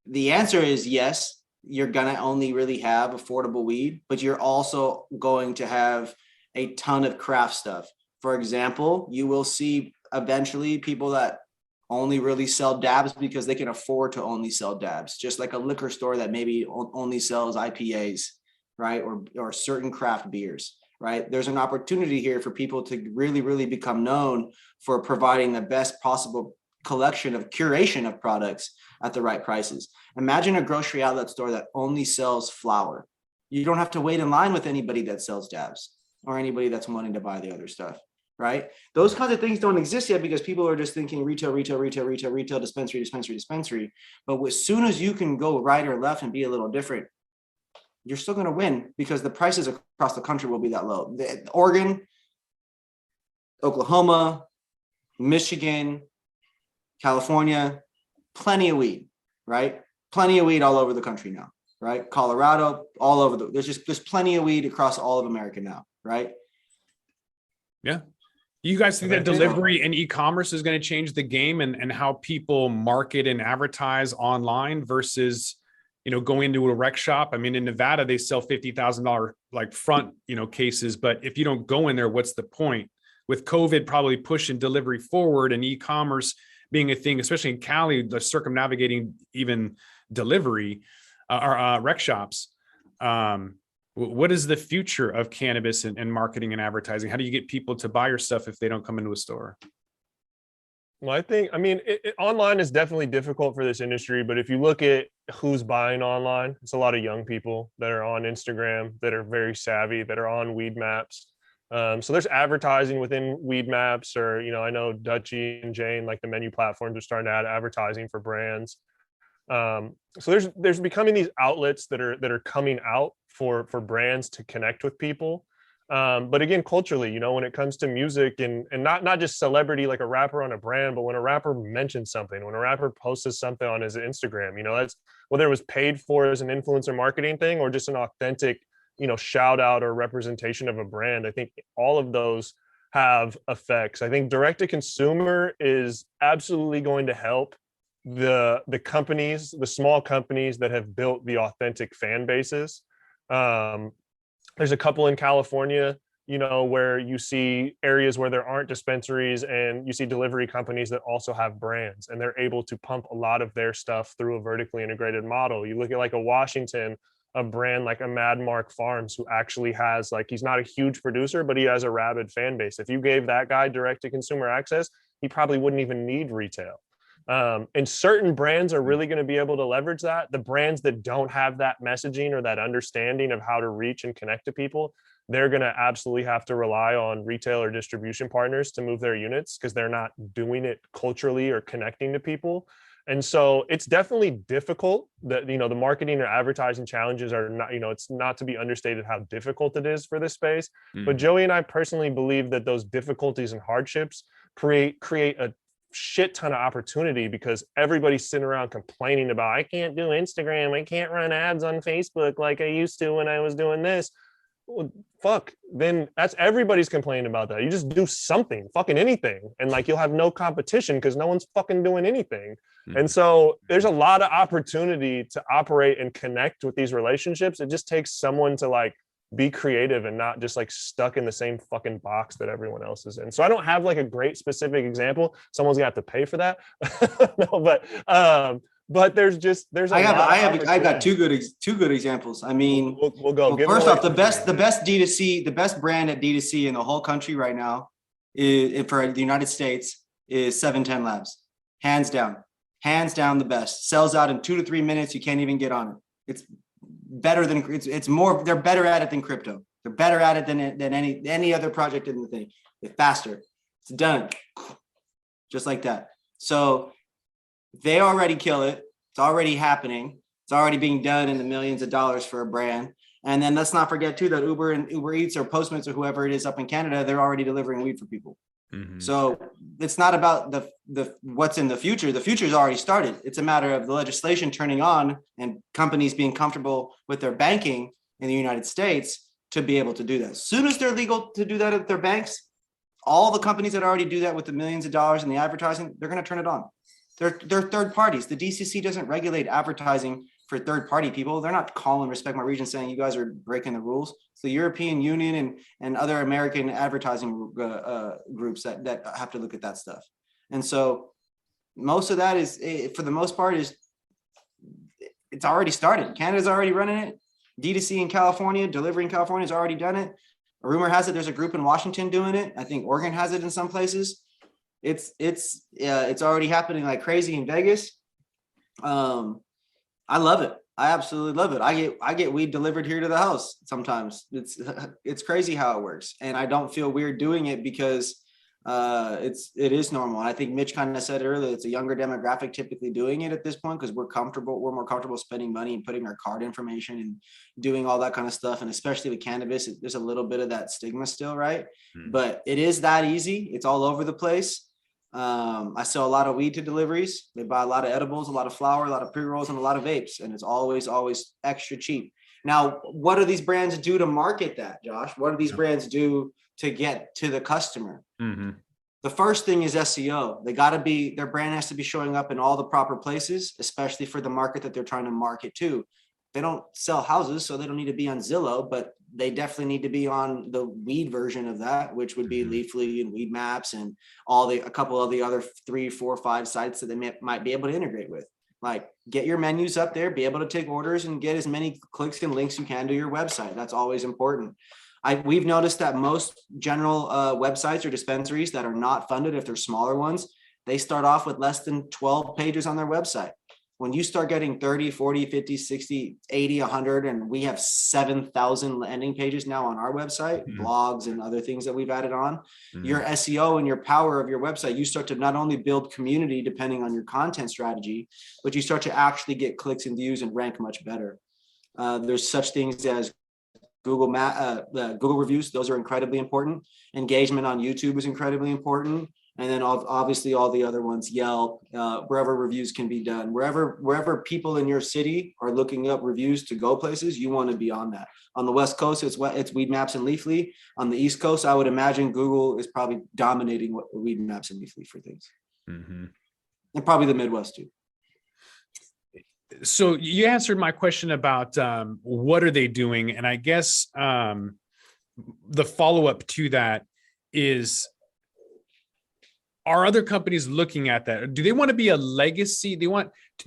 the answer is yes, you're going to only really have affordable weed, but you're also going to have a ton of craft stuff. For example, you will see eventually people that only really sell dabs because they can afford to only sell dabs, just like a liquor store that maybe only sells IPAs, right? Or certain craft beers, right? There's an opportunity here for people to really, really become known for providing the best possible curation of products at the right prices. Imagine a grocery outlet store that only sells flour. You don't have to wait in line with anybody that sells dabs or anybody that's wanting to buy the other stuff. Right? Those kinds of things don't exist yet because people are just thinking retail, dispensary. But as soon as you can go right or left and be a little different, you're still going to win because the prices across the country will be that low. Oregon, Oklahoma, Michigan, California, plenty of weed, right? Plenty of weed all over the country now, right? Colorado, all over there's plenty of weed across all of America now, right? Yeah. You guys think that delivery and e-commerce is going to change the game and how people market and advertise online versus, go into a rec shop. I mean, in Nevada, they sell $50,000 like front, cases. But if you don't go in there, what's the point? With COVID probably pushing delivery forward and e-commerce being a thing, especially in Cali, the circumnavigating even delivery or rec shops. What is the future of cannabis and marketing and advertising? How do you get people to buy your stuff if they don't come into a store? Well, online is definitely difficult for this industry, but if you look at who's buying online, it's a lot of young people that are on Instagram, that are very savvy, that are on Weed Maps. So there's advertising within Weed Maps, or, I know Dutchy and Jane, like the menu platforms, are starting to add advertising for brands. So there's becoming these outlets that are coming out for brands to connect with people. But again, culturally, when it comes to music and not just celebrity, like a rapper on a brand, but when a rapper mentions something, when a rapper posts something on his Instagram, that's whether it was paid for as an influencer marketing thing or just an authentic, shout out or representation of a brand. I think all of those have effects. I think direct to consumer is absolutely going to help the companies, the small companies that have built the authentic fan bases. There's a couple in California, where you see areas where there aren't dispensaries, and you see delivery companies that also have brands, and they're able to pump a lot of their stuff through a vertically integrated model. You look at like a Washington, a brand like a Mad Mark Farms, who actually has, like, he's not a huge producer, but he has a rabid fan base. If you gave that guy direct to consumer access, he probably wouldn't even need retail. And certain brands are really going to be able to leverage that. The brands that don't have that messaging or that understanding of how to reach and connect to people, they're going to absolutely have to rely on retail or distribution partners to move their units, because they're not doing it culturally or connecting to people. And so it's definitely difficult. That, the marketing or advertising challenges are not, it's not to be understated how difficult it is for this space. But Joey and I personally believe that those difficulties and hardships create a shit ton of opportunity, because everybody's sitting around complaining about, I can't do Instagram, I can't run ads on Facebook like I used to when I was doing this. Well, fuck, then that's everybody's complaining about that. You just do something, fucking anything, and like you'll have no competition because no one's fucking doing anything. And so there's a lot of opportunity to operate and connect with these relationships. It just takes someone to like be creative and not just like stuck in the same fucking box that everyone else is in. So I don't have like a great specific example. Someone's gonna have to pay for that. No, but there's I've got two good examples. I mean, we'll go. Well, first off, the best D2C, the best brand at D2C in the whole country right now is for the United States is 710 Labs. Hands down the best. Sells out in 2 to 3 minutes. You can't even get on it. It's better than it's more. They're better at it than crypto. They're better at it than any other project in the thing. They're faster. It's done, just like that. So they already kill it. It's already happening. It's already being done in the millions of dollars for a brand. And then let's not forget too that Uber and Uber Eats or Postmates or whoever it is up in Canada, they're already delivering weed for people. So it's not about the what's in the future. The future's already started. It's a matter of the legislation turning on and companies being comfortable with their banking in the United States to be able to do that. As soon as they're legal to do that at their banks, all the companies that already do that with the millions of dollars in the advertising, they're going to turn it on. They're third parties. The DCC doesn't regulate advertising for third party people. They're not calling Respect My Region saying you guys are breaking the rules. It's the European Union and other American advertising groups that have to look at that stuff. And so most of that is, for the most part, it's already started. Canada's already running it. D2C in California, delivery in California has already done it. A rumor has it there's a group in Washington doing it. I think Oregon has it in some places. It's already happening like crazy in Vegas. I love it. I absolutely love it. I get weed delivered here to the house sometimes. It's crazy how it works, and I don't feel weird doing it because it is normal. And I think Mitch kind of said earlier, it's a younger demographic typically doing it at this point because we're more comfortable spending money and putting our card information and doing all that kind of stuff. And especially with cannabis, there's a little bit of that stigma still, right? But it is that easy. It's all over the place. I sell a lot of weed to deliveries. They buy a lot of edibles, a lot of flour, a lot of pre-rolls, and a lot of vapes. And it's always extra cheap. Now, what do these brands do to market that, Josh? What do these brands do to get to the customer? The The first thing is SEO. Their brand has to be showing up in all the proper places, especially for the market that they're trying to market to. They don't sell houses, so they don't need to be on Zillow, but they definitely need to be on the weed version of that, which would be Leafly and Weed Maps and a couple of the other 3, 4, 5 sites that they might be able to integrate with. Like, get your menus up there, be able to take orders and get as many clicks and links you can to your website. That's always important. We've noticed that most general websites or dispensaries that are not funded, if they're smaller ones, they start off with less than 12 pages on their website. When you start getting 30, 40, 50, 60, 80, 100, and we have 7,000 landing pages now on our website, blogs and other things that we've added on, your SEO and your power of your website, you start to not only build community depending on your content strategy, but you start to actually get clicks and views and rank much better. There's such things as Google reviews. Those are incredibly important. Engagement on YouTube is incredibly important. And then obviously all the other ones, Yelp, wherever reviews can be done, wherever people in your city are looking up reviews to go places, you want to be on that. On the West Coast, it's Weed Maps and Leafly. On the East Coast, I would imagine Google is probably dominating what Weed Maps and Leafly for things. And probably the Midwest too. So you answered my question about what are they doing? And I guess the follow-up to that is, are other companies looking at that? Do they want to be a legacy? Do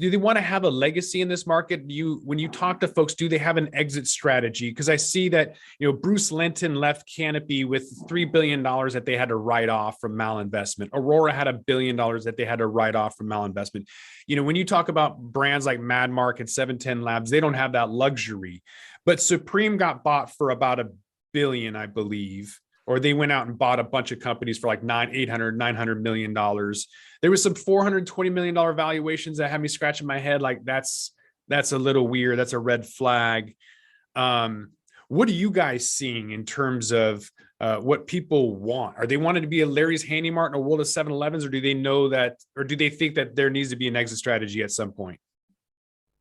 they want to have a legacy in this market? When you talk to folks, do they have an exit strategy? Because I see that, Bruce Linton left Canopy with $3 billion that they had to write off from malinvestment. Aurora had $1 billion that they had to write off from malinvestment. When you talk about brands like Mad Mark and 710 Labs, they don't have that luxury. But Supreme got bought for about $1 billion, I believe. Or they went out and bought a bunch of companies for like $900 million. There was some $420 million valuations that had me scratching my head. Like that's a little weird. That's a red flag. What are you guys seeing in terms of what people want? Are they wanting to be a Larry's Handy Mart in a world of 7-Elevens, or do they know that, or do they think that there needs to be an exit strategy at some point?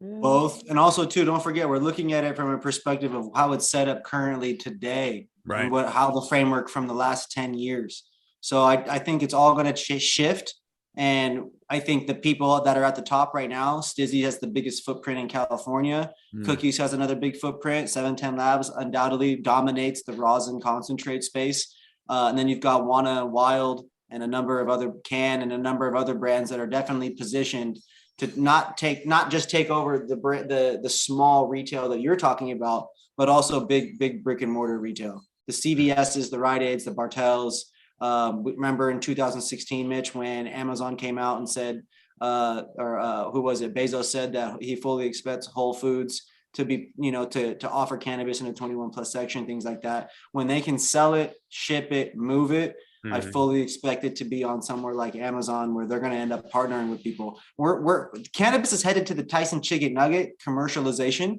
Both. And also too, don't forget, we're looking at it from a perspective of how it's set up currently today. Right. And how the framework from the last 10 years. So I think it's all going to shift. And I think the people that are at the top right now, Stizzy has the biggest footprint in California. Cookies has another big footprint. 710 Labs undoubtedly dominates the rosin concentrate space. And then you've got Wana Wild and a number of other and a number of other brands that are definitely positioned to not just take over the small retail that you're talking about, but also big brick and mortar retail. The CVS's, the Rite Aids, the Bartels. Remember in 2016, Mitch, when Amazon came out and said, who was it? Bezos said that he fully expects Whole Foods to be, to offer cannabis in a 21+ section, things like that. When they can sell it, ship it, move it, I fully expect it to be on somewhere like Amazon, where they're going to end up partnering with people. Cannabis is headed to the Tyson Chicken Nugget commercialization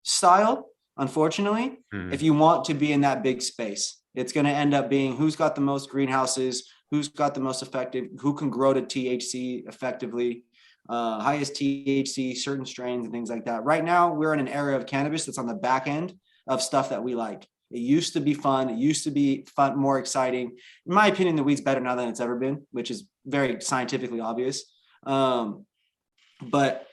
style. Unfortunately, if you want to be in that big space, it's going to end up being who's got the most greenhouses, who's got the most effective, who can grow to THC effectively, highest THC, certain strains and things like that. Right now, we're in an era of cannabis that's on the back end of stuff that we like. It used to be fun. It used to be fun, more exciting. In my opinion, the weed's better now than it's ever been, which is very scientifically obvious. But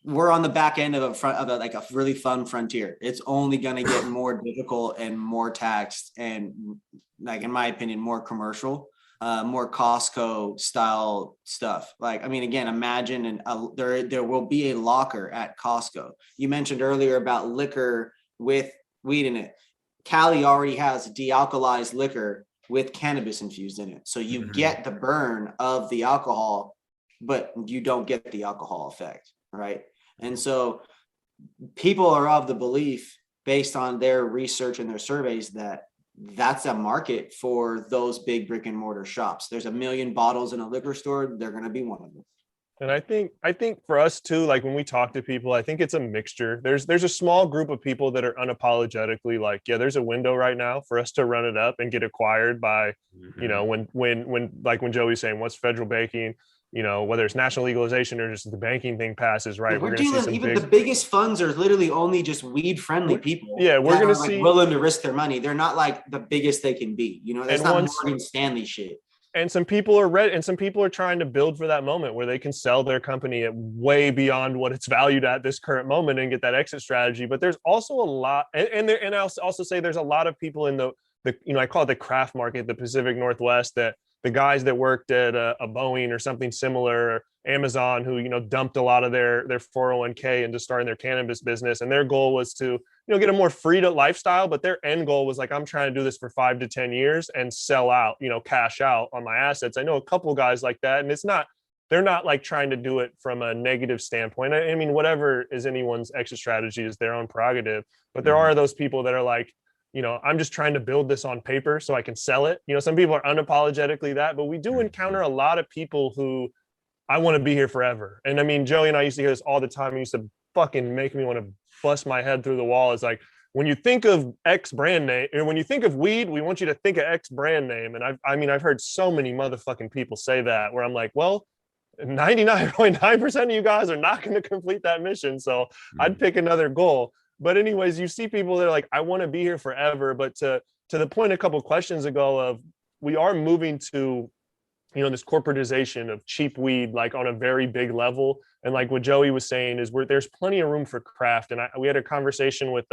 we're on the back end of a really fun frontier. It's only going to get more difficult and more taxed and, like, in my opinion, more commercial, more Costco style stuff. Like, I mean, again, imagine there will be a locker at Costco. You mentioned earlier about liquor with weed in it. Cali already has dealcoholized liquor with cannabis infused in it. So you get the burn of the alcohol, but you don't get the alcohol effect, right? And so people are of the belief, based on their research and their surveys, that that's a market for those big brick and mortar shops. There's 1 million bottles in a liquor store. They're going to be one of them. And I think for us too, like when we talk to people, I think it's a mixture. There's a small group of people that are unapologetically like, yeah, there's a window right now for us to run it up and get acquired by, when Joey's saying what's federal banking, whether it's national legalization or just the banking thing passes, right? We're dealing, even the biggest funds are literally only just weed friendly people. Yeah, we're going to see willing to risk their money. They're not like the biggest they can be. That's not Morgan Stanley shit. And some people are ready, and some people are trying to build for that moment where they can sell their company at way beyond what it's valued at this current moment and get that exit strategy. But there's also a lot, and I'll also say there's a lot of people in the I call it the craft market, the Pacific Northwest, that the guys that worked at a Boeing or something similar, or Amazon, who dumped a lot of their 401k into starting their cannabis business, and their goal was to get a more freed lifestyle, but their end goal was like, I'm trying to do this for 5 to 10 years and sell out, cash out on my assets. I know a couple guys like that, and they're not like trying to do it from a negative standpoint. I mean, whatever is anyone's exit strategy is their own prerogative, but there are those people that are like, I'm just trying to build this on paper so I can sell it. Some people are unapologetically that, but we do encounter a lot of people who I want to be here forever. And I mean, Joey and I used to hear this all the time. He used to fucking make me want to bust my head through the wall. It's like, when you think of X brand name, or when you think of weed, we want you to think of X brand name. And I've heard so many motherfucking people say that, where I'm like, well, 99.9% of you guys are not going to complete that mission. So I'd pick another goal. But anyways, you see people that are like, I want to be here forever. But to the point a couple of questions ago of, we are moving to, this corporatization of cheap weed, like on a very big level. And like what Joey was saying is there's plenty of room for craft. And we had a conversation with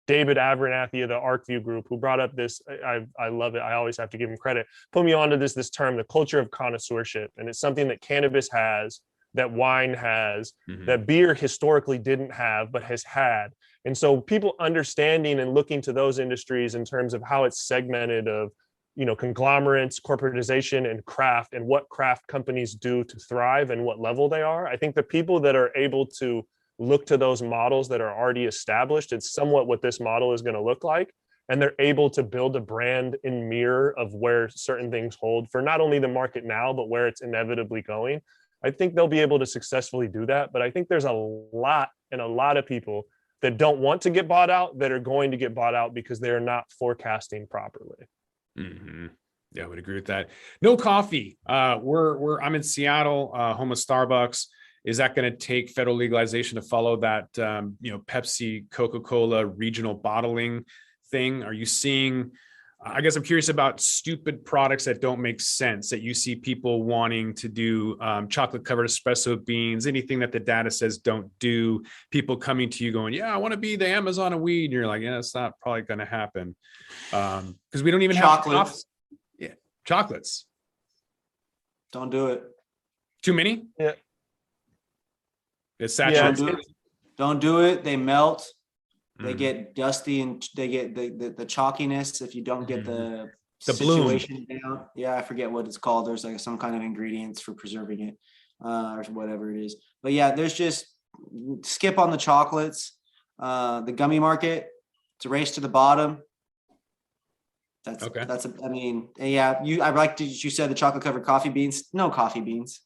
David Abernathy of the ArcView Group, who brought up this. I love it. I always have to give him credit. Put me onto this term, the culture of connoisseurship. And it's something that cannabis has, that wine has, that beer historically didn't have, but has had. And so people understanding and looking to those industries in terms of how it's segmented of, conglomerates, corporatization, and craft, and what craft companies do to thrive and what level they are. I think the people that are able to look to those models that are already established, it's somewhat what this model is going to look like. And they're able to build a brand in mirror of where certain things hold for not only the market now, but where it's inevitably going. I think they'll be able to successfully do that. But I think there's a lot of people that don't want to get bought out, that are going to get bought out because they're not forecasting properly. Yeah, I would agree with that. No coffee. I'm in Seattle, home of Starbucks. Is that going to take federal legalization to follow that, Pepsi, Coca-Cola regional bottling thing? Are you seeing, I guess I'm curious about stupid products that don't make sense, that you see people wanting to do chocolate covered espresso beans, anything that the data says don't do, people coming to you going, yeah, I want to be the Amazon of weed. And you're like, yeah, it's not probably going to happen. Because we don't even Chocolates. have chocolates. Don't do it. Too many? Yeah. It's saturated. Yeah, don't do it. They melt. They get dusty, and they get the chalkiness if you don't get the situation down. Yeah, I forget what it's called. There's like some kind of ingredients for preserving it, or whatever it is. But yeah, there's just skip on the chocolates. The gummy market, it's a race to the bottom. I like that you said the chocolate covered coffee beans. No coffee beans.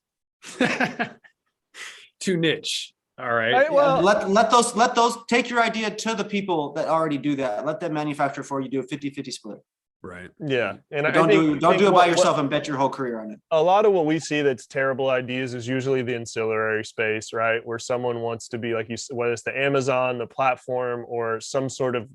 Too niche. All right. Well, let those take your idea to the people that already do that. Let them manufacture for you. Do a 50-50 split. Right. Yeah. And don't do it by yourself and bet your whole career on it. A lot of what we see that's terrible ideas is usually the ancillary space, right? Where someone wants to be, like you said, whether it's the Amazon, the platform, or some sort of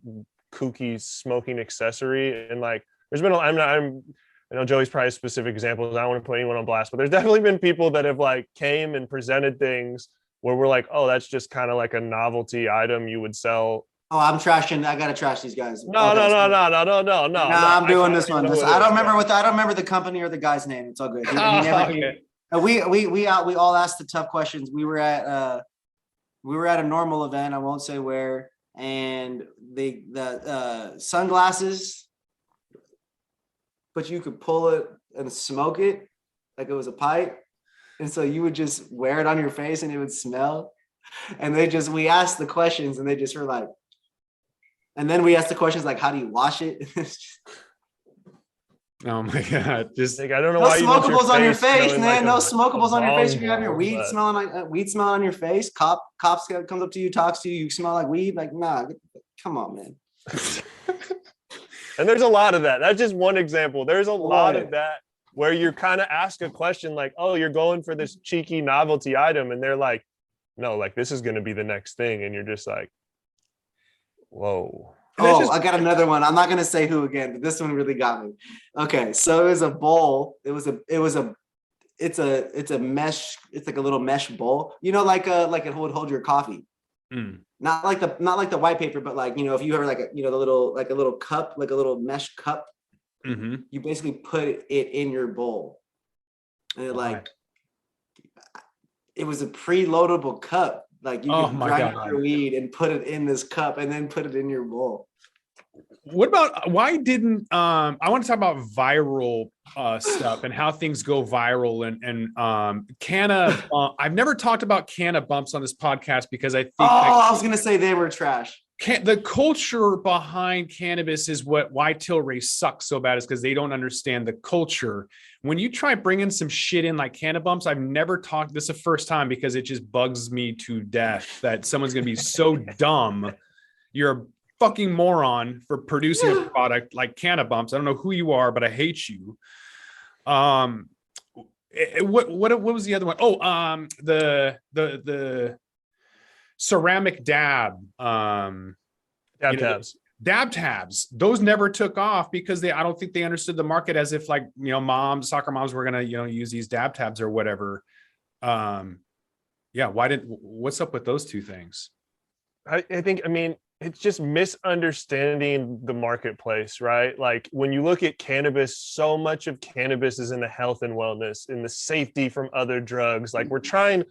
kooky smoking accessory. And like, there's been, I know Joey's probably specific examples. I don't want to put anyone on blast, but there's definitely been people that have like came and presented things where we're like, oh, that's just kind of like a novelty item you would sell. Oh, I'm trashing. I gotta trash these guys. No. I'm doing this one. I don't remember the company or the guy's name. It's all good. Okay. We all asked the tough questions. We were at a normal event. I won't say where, and the sunglasses, but you could pull it and smoke it like it was a pipe. And so you would just wear it on your face and it would smell. And we asked the questions and they just were like, and then we asked the questions like, how do you wash it? Oh my God. Just like, I don't know no why smokables on your face, man. Like no smokables on your face. If you have your weed but... smelling like weed smell on your face, cops comes up to you, talks to you, you smell like weed. Like, nah, come on, man. And there's a lot of that. That's just one example. There's a lot of that where you kind of ask a question like, oh, you're going for this cheeky novelty item. And they're like, no, like this is going to be the next thing. And you're just like, whoa. Oh, I got another one. I'm not gonna say who again, but this one really got me. Okay, so it was a bowl. It's a mesh. It's like a little mesh bowl. You know, like it would hold your coffee. Mm. Not like the white paper, but like, you know, if you ever the little cup, like a little mesh cup, Mm-hmm. you basically put it in your bowl, and it was a preloadable cup. Like you Oh could my grind God. your weed and put it in this cup and then put it in your bowl. What about why didn't I want to talk about viral stuff and how things go viral and canna I've never talked about canna bumps on this podcast because I think I was gonna say they were trash. The culture behind cannabis is why Tilray sucks so bad, is because they don't understand the culture. When you try bringing some shit in like canna bumps, I've never talked, this is the first time because it just bugs me to death that someone's going to be so dumb. You're a fucking moron for producing a product like canna bumps. I don't know who you are, but I hate you. What was the other one? Oh, the ceramic dab, dab tabs. Those never took off because I don't think they understood the market as if, like, you know, soccer moms were gonna, you know, use these dab tabs or whatever. What's up with those two things? I mean, it's just misunderstanding the marketplace, right? Like when you look at cannabis, so much of cannabis is in the health and wellness, in the safety from other drugs. Like we're trying,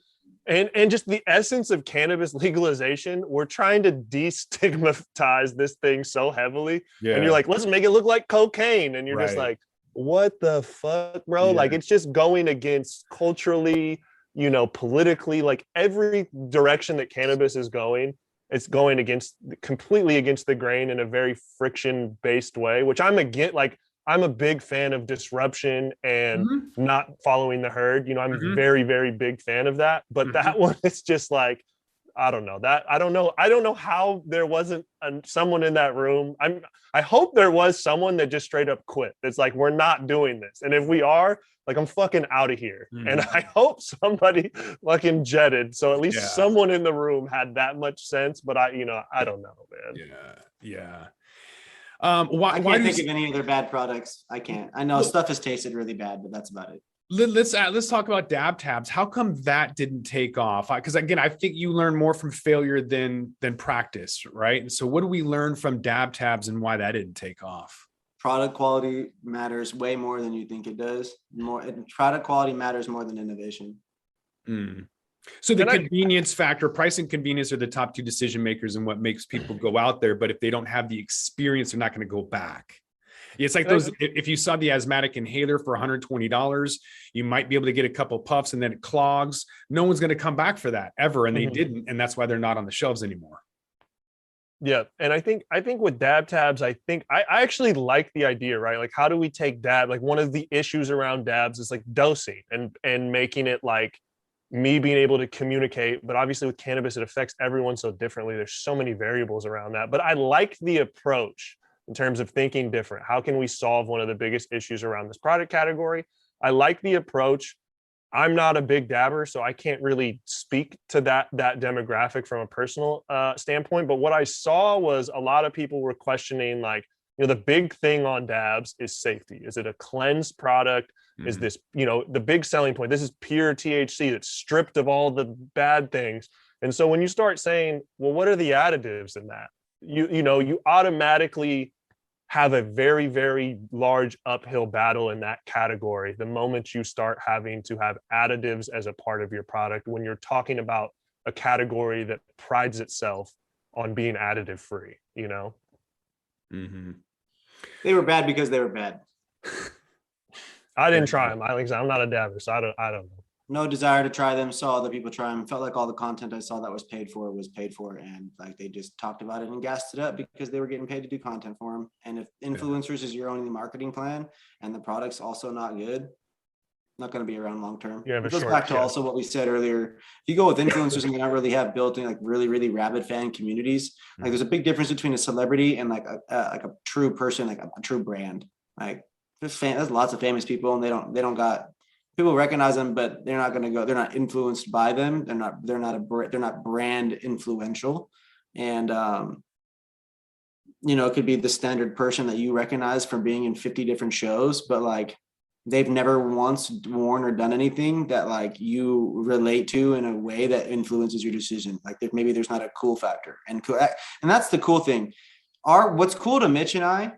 and just the essence of cannabis legalization, we're trying to destigmatize this thing so heavily. Yeah. And you're like, let's make it look like cocaine. And you're just like, what the fuck, bro? Yeah. Like it's just going against culturally, you know, politically, like every direction that cannabis is going, it's going completely against the grain in a very friction-based way, which I'm against. Like I'm a big fan of disruption and not following the herd. You know, I'm a very, very big fan of that. But that one, it's just like, I don't know how there wasn't someone in that room. I hope there was someone that just straight up quit. It's like, we're not doing this. And if we are, like, I'm fucking out of here. And I hope somebody fucking jetted. So at least someone in the room had that much sense. But I don't know, man. Yeah. I can't think of any of their bad products. I can't. I know stuff has tasted really bad, but that's about it. Let's talk about dab tabs. How come that didn't take off? Because again, I think you learn more from failure than practice, right? And so what do we learn from dab tabs and why that didn't take off? Product quality matters way more than you think it does. Product quality matters more than innovation. So the convenience factor, price and convenience are the top two decision makers and what makes people go out there. But if they don't have the experience, they're not going to go back. It's like those, if you saw the asthmatic inhaler for $120, you might be able to get a couple puffs and then it clogs. No one's going to come back for that ever. And they didn't. And that's why they're not on the shelves anymore. Yeah. And I think with dab tabs, I actually like the idea, right? Like, how do we take dab? Like one of the issues around dabs is like dosing and making it like me being able to communicate. But obviously with cannabis, it affects everyone so differently. There's so many variables around that. But I like the approach in terms of thinking different. How can we solve one of the biggest issues around this product category? I like the approach. I'm not a big dabber, so I can't really speak to that demographic from a personal standpoint. But what I saw was a lot of people were questioning, like, you know, the big thing on dabs is safety. Is it a cleansed product? Is this, you know, the big selling point? This is pure THC that's stripped of all the bad things. And so when you start saying, well, what are the additives in that? You automatically have a very, very large uphill battle in that category the moment you start having to have additives as a part of your product, when you're talking about a category that prides itself on being additive free, you know? They were bad because they were bad. I didn't try them. I'm not a dabber, so I don't know. No desire to try them, saw other people try them, felt like all the content I saw that was paid for, and like they just talked about it and gassed it up because they were getting paid to do content for them. And if influencers is your only marketing plan and the product's also not good, not going to be around long term. It goes back to also what we said earlier. If you go with influencers and they don't really have built-in like really, really rabid fan communities, like there's a big difference between a celebrity and like a true person, like a true brand. Like there's lots of famous people and they don't got people recognize them, but they're not going to go. They're not influenced by them. They're not brand influential. And it could be the standard person that you recognize from being in 50 different shows, but like they've never once worn or done anything that like you relate to in a way that influences your decision. Like maybe there's not a cool factor, and that's the cool thing. What's cool to Mitch and I,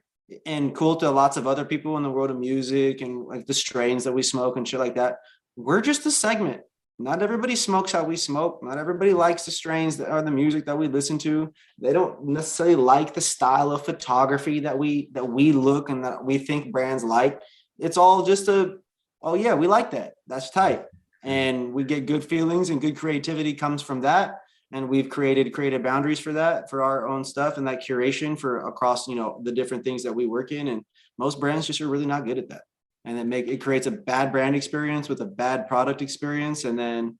and cool to lots of other people in the world of music and like the strains that we smoke and shit like that. We're just a segment. Not everybody smokes how we smoke. Not everybody likes the strains that are the music that we listen to. They don't necessarily like the style of photography that we look and that we think brands like. It's all just oh yeah, we like that. That's tight. And we get good feelings, and good creativity comes from that. And we've created boundaries for that, for our own stuff, and that curation for across, the different things that we work in. And most brands just are really not good at that. And it creates a bad brand experience with a bad product experience. And then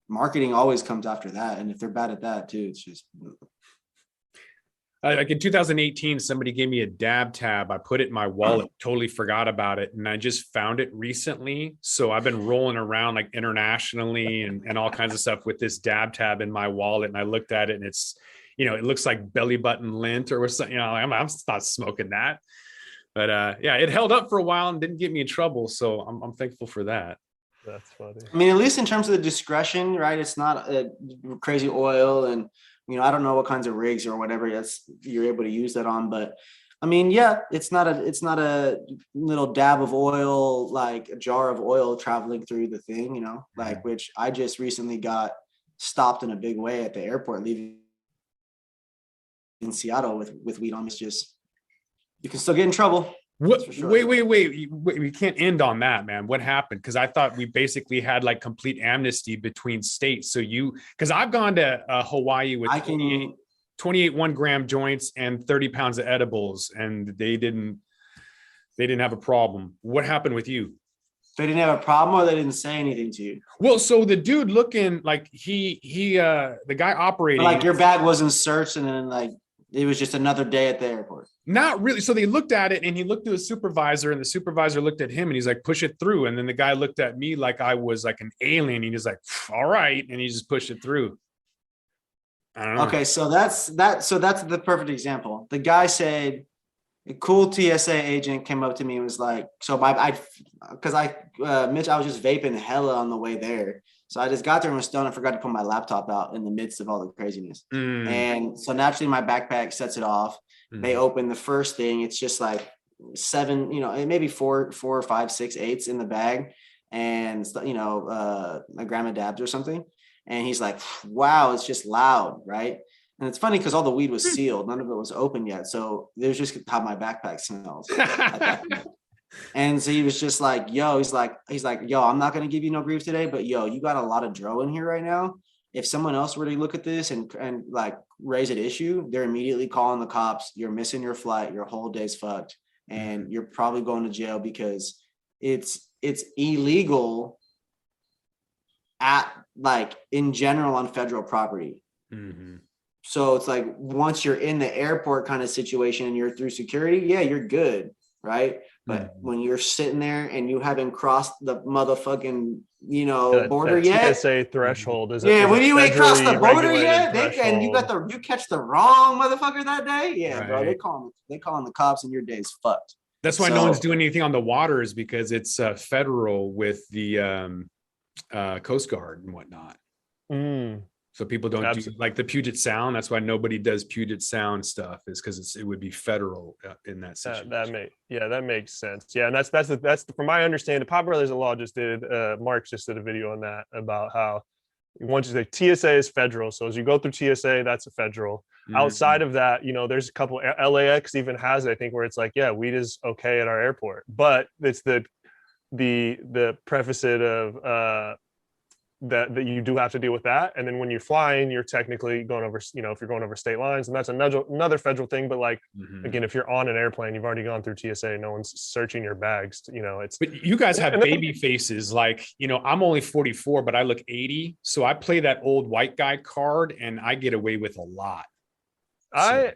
marketing always comes after that. And if they're bad at that too, it's just. Like in 2018, somebody gave me a dab tab. I put it in my wallet, totally forgot about it. And I just found it recently. So I've been rolling around like internationally and all kinds of stuff with this dab tab in my wallet. And I looked at it and it's, it looks like belly button lint or something. I'm not smoking that. But yeah, it held up for a while and didn't get me in trouble. So I'm thankful for that. That's funny. I mean, at least in terms of the discretion, right? It's not a crazy oil, and I don't know what kinds of rigs or whatever you're able to use that on, but I mean, yeah, it's not a little dab of oil, like a jar of oil traveling through the thing, like, which I just recently got stopped in a big way at the airport leaving in Seattle with weed on. It's just, you can still get in trouble. What? Sure. Wait. We can't end on that, man. What happened? Because I thought we basically had like complete amnesty between states. So because I've gone to Hawaii with 28 1-gram joints and 30 pounds of edibles, and they didn't have a problem. What happened with you? They didn't have a problem, or they didn't say anything to you? Well, so the dude looking like the guy operating, like your bag wasn't searched, and then like it was just another day at the airport. Not really. So they looked at it, and he looked to his supervisor, and the supervisor looked at him, and he's like, push it through. And then the guy looked at me like I was like an alien. He was like, all right. And he just pushed it through. I don't know. Okay. So that's the perfect example. The guy said, a cool TSA agent came up to me and was like, so Mitch, I was just vaping hella on the way there. So I just got there and was stoned and forgot to put my laptop out in the midst of all the craziness. And so naturally my backpack sets it off. They open the first thing. It's just like 7, maybe 4, 5, 6, 8s in the bag, and a gram of dabs or something. And he's like, wow, it's just loud, right? And it's funny because all the weed was sealed. None of it was open yet. So there's just how my backpack smells. And so he was just like, yo, he's like, yo, I'm not going to give you no grief today, but yo, you got a lot of dro in here right now. If someone else were to look at this and like raise an issue, they're immediately calling the cops. You're missing your flight. Your whole day's fucked. And you're probably going to jail because it's illegal in general on federal property. So it's like, once you're in the airport kind of situation and you're through security, yeah, you're good. Right. But when you're sitting there and you haven't crossed the motherfucking, border yet. TSA threshold is when you ain't crossed the border yet, and you catch the wrong motherfucker that day. Yeah, right. Bro, they calling the cops and your day's fucked. That's why no one's doing anything on the waters, because it's federal with the Coast Guard and whatnot. So people don't do like the Puget Sound. That's why nobody does Puget Sound stuff, is because it would be federal in that situation. That makes sense. Yeah, and that's from my understanding. The Pop Brothers of Law just did. Mark just did a video on that about how once you say TSA is federal, so as you go through TSA, that's a federal. Outside of that, there's a couple. LAX even has it, I think, where it's like, yeah, weed is okay at our airport, but it's the preface it of that you do have to deal with that. And then when you're flying, you're technically going over, if you're going over state lines, and that's another federal thing. But like, again, if you're on an airplane, you've already gone through TSA, no one's searching your bags, but you guys have baby faces. Like, I'm only 44, but I look 80. So I play that old white guy card and I get away with a lot. I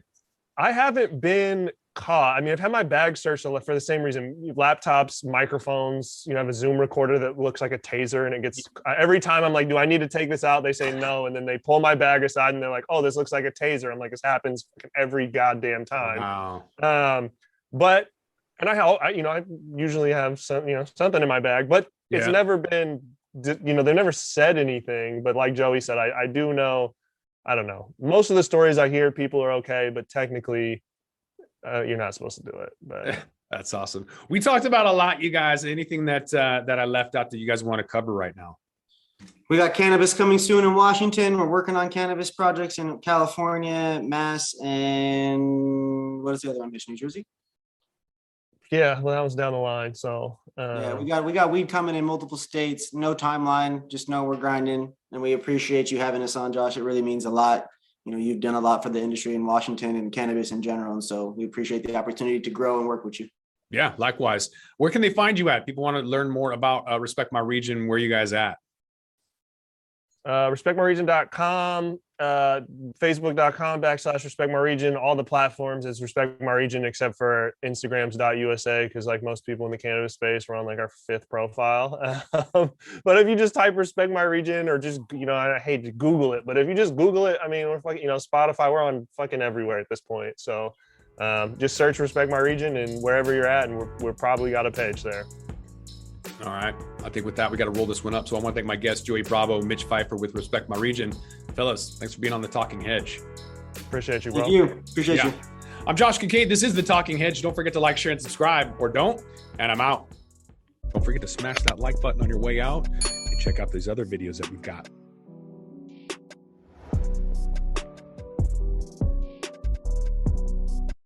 haven't been caught. I mean, I've had my bag searched for the same reason. Laptops, microphones, you know, I have a Zoom recorder that looks like a taser, and it gets, every time I'm like, do I need to take this out? They say no. And then they pull my bag aside and they're like, oh, this looks like a taser. I'm like, this happens every goddamn time. Wow. But, and I usually have some, you know, something in my bag, but it's never been, you know, they've never said anything. But like Joey said, I do know, I don't know. Most of the stories I hear, people are okay, but technically, you're not supposed to do it. But that's awesome. We talked about a lot, you guys. Anything that I left out that you guys want to cover right now? We got cannabis coming soon in Washington. We're working on cannabis projects in California, Mass, and what is the other one? New Jersey. Yeah, well, that was down the line. So yeah, we got weed coming in multiple states. No timeline. Just know we're grinding, and we appreciate you having us on, Josh. It really means a lot. You know, you've done a lot for the industry in Washington and cannabis in general. And so we appreciate the opportunity to grow and work with you. Yeah, likewise. Where can they find you at? People want to learn more about Respect My Region. Where are you guys at? respectmyregion.com, facebook.com/respectmyregion. All the platforms is Respect My Region except for Instagrams.usa, because like most people in the cannabis space, we're on like our 5th profile. But if you just type Respect My Region, or just, you know, I hate to Google it, but if you just Google it, I mean, we're fucking, you know, Spotify, we're on fucking everywhere at this point. So just search Respect My Region, and wherever you're at, and we're probably got a page there. All right. I think with that, we got to roll this one up. So I want to thank my guests, Joey Bravo, Mitch Pfeiffer with Respect My Region. Fellas, thanks for being on The Talking Hedge. Appreciate you, bro. Thank you. Appreciate you. I'm Josh Kincaid. This is The Talking Hedge. Don't forget to like, share, and subscribe, or don't. And I'm out. Don't forget to smash that like button on your way out and check out these other videos that we've got.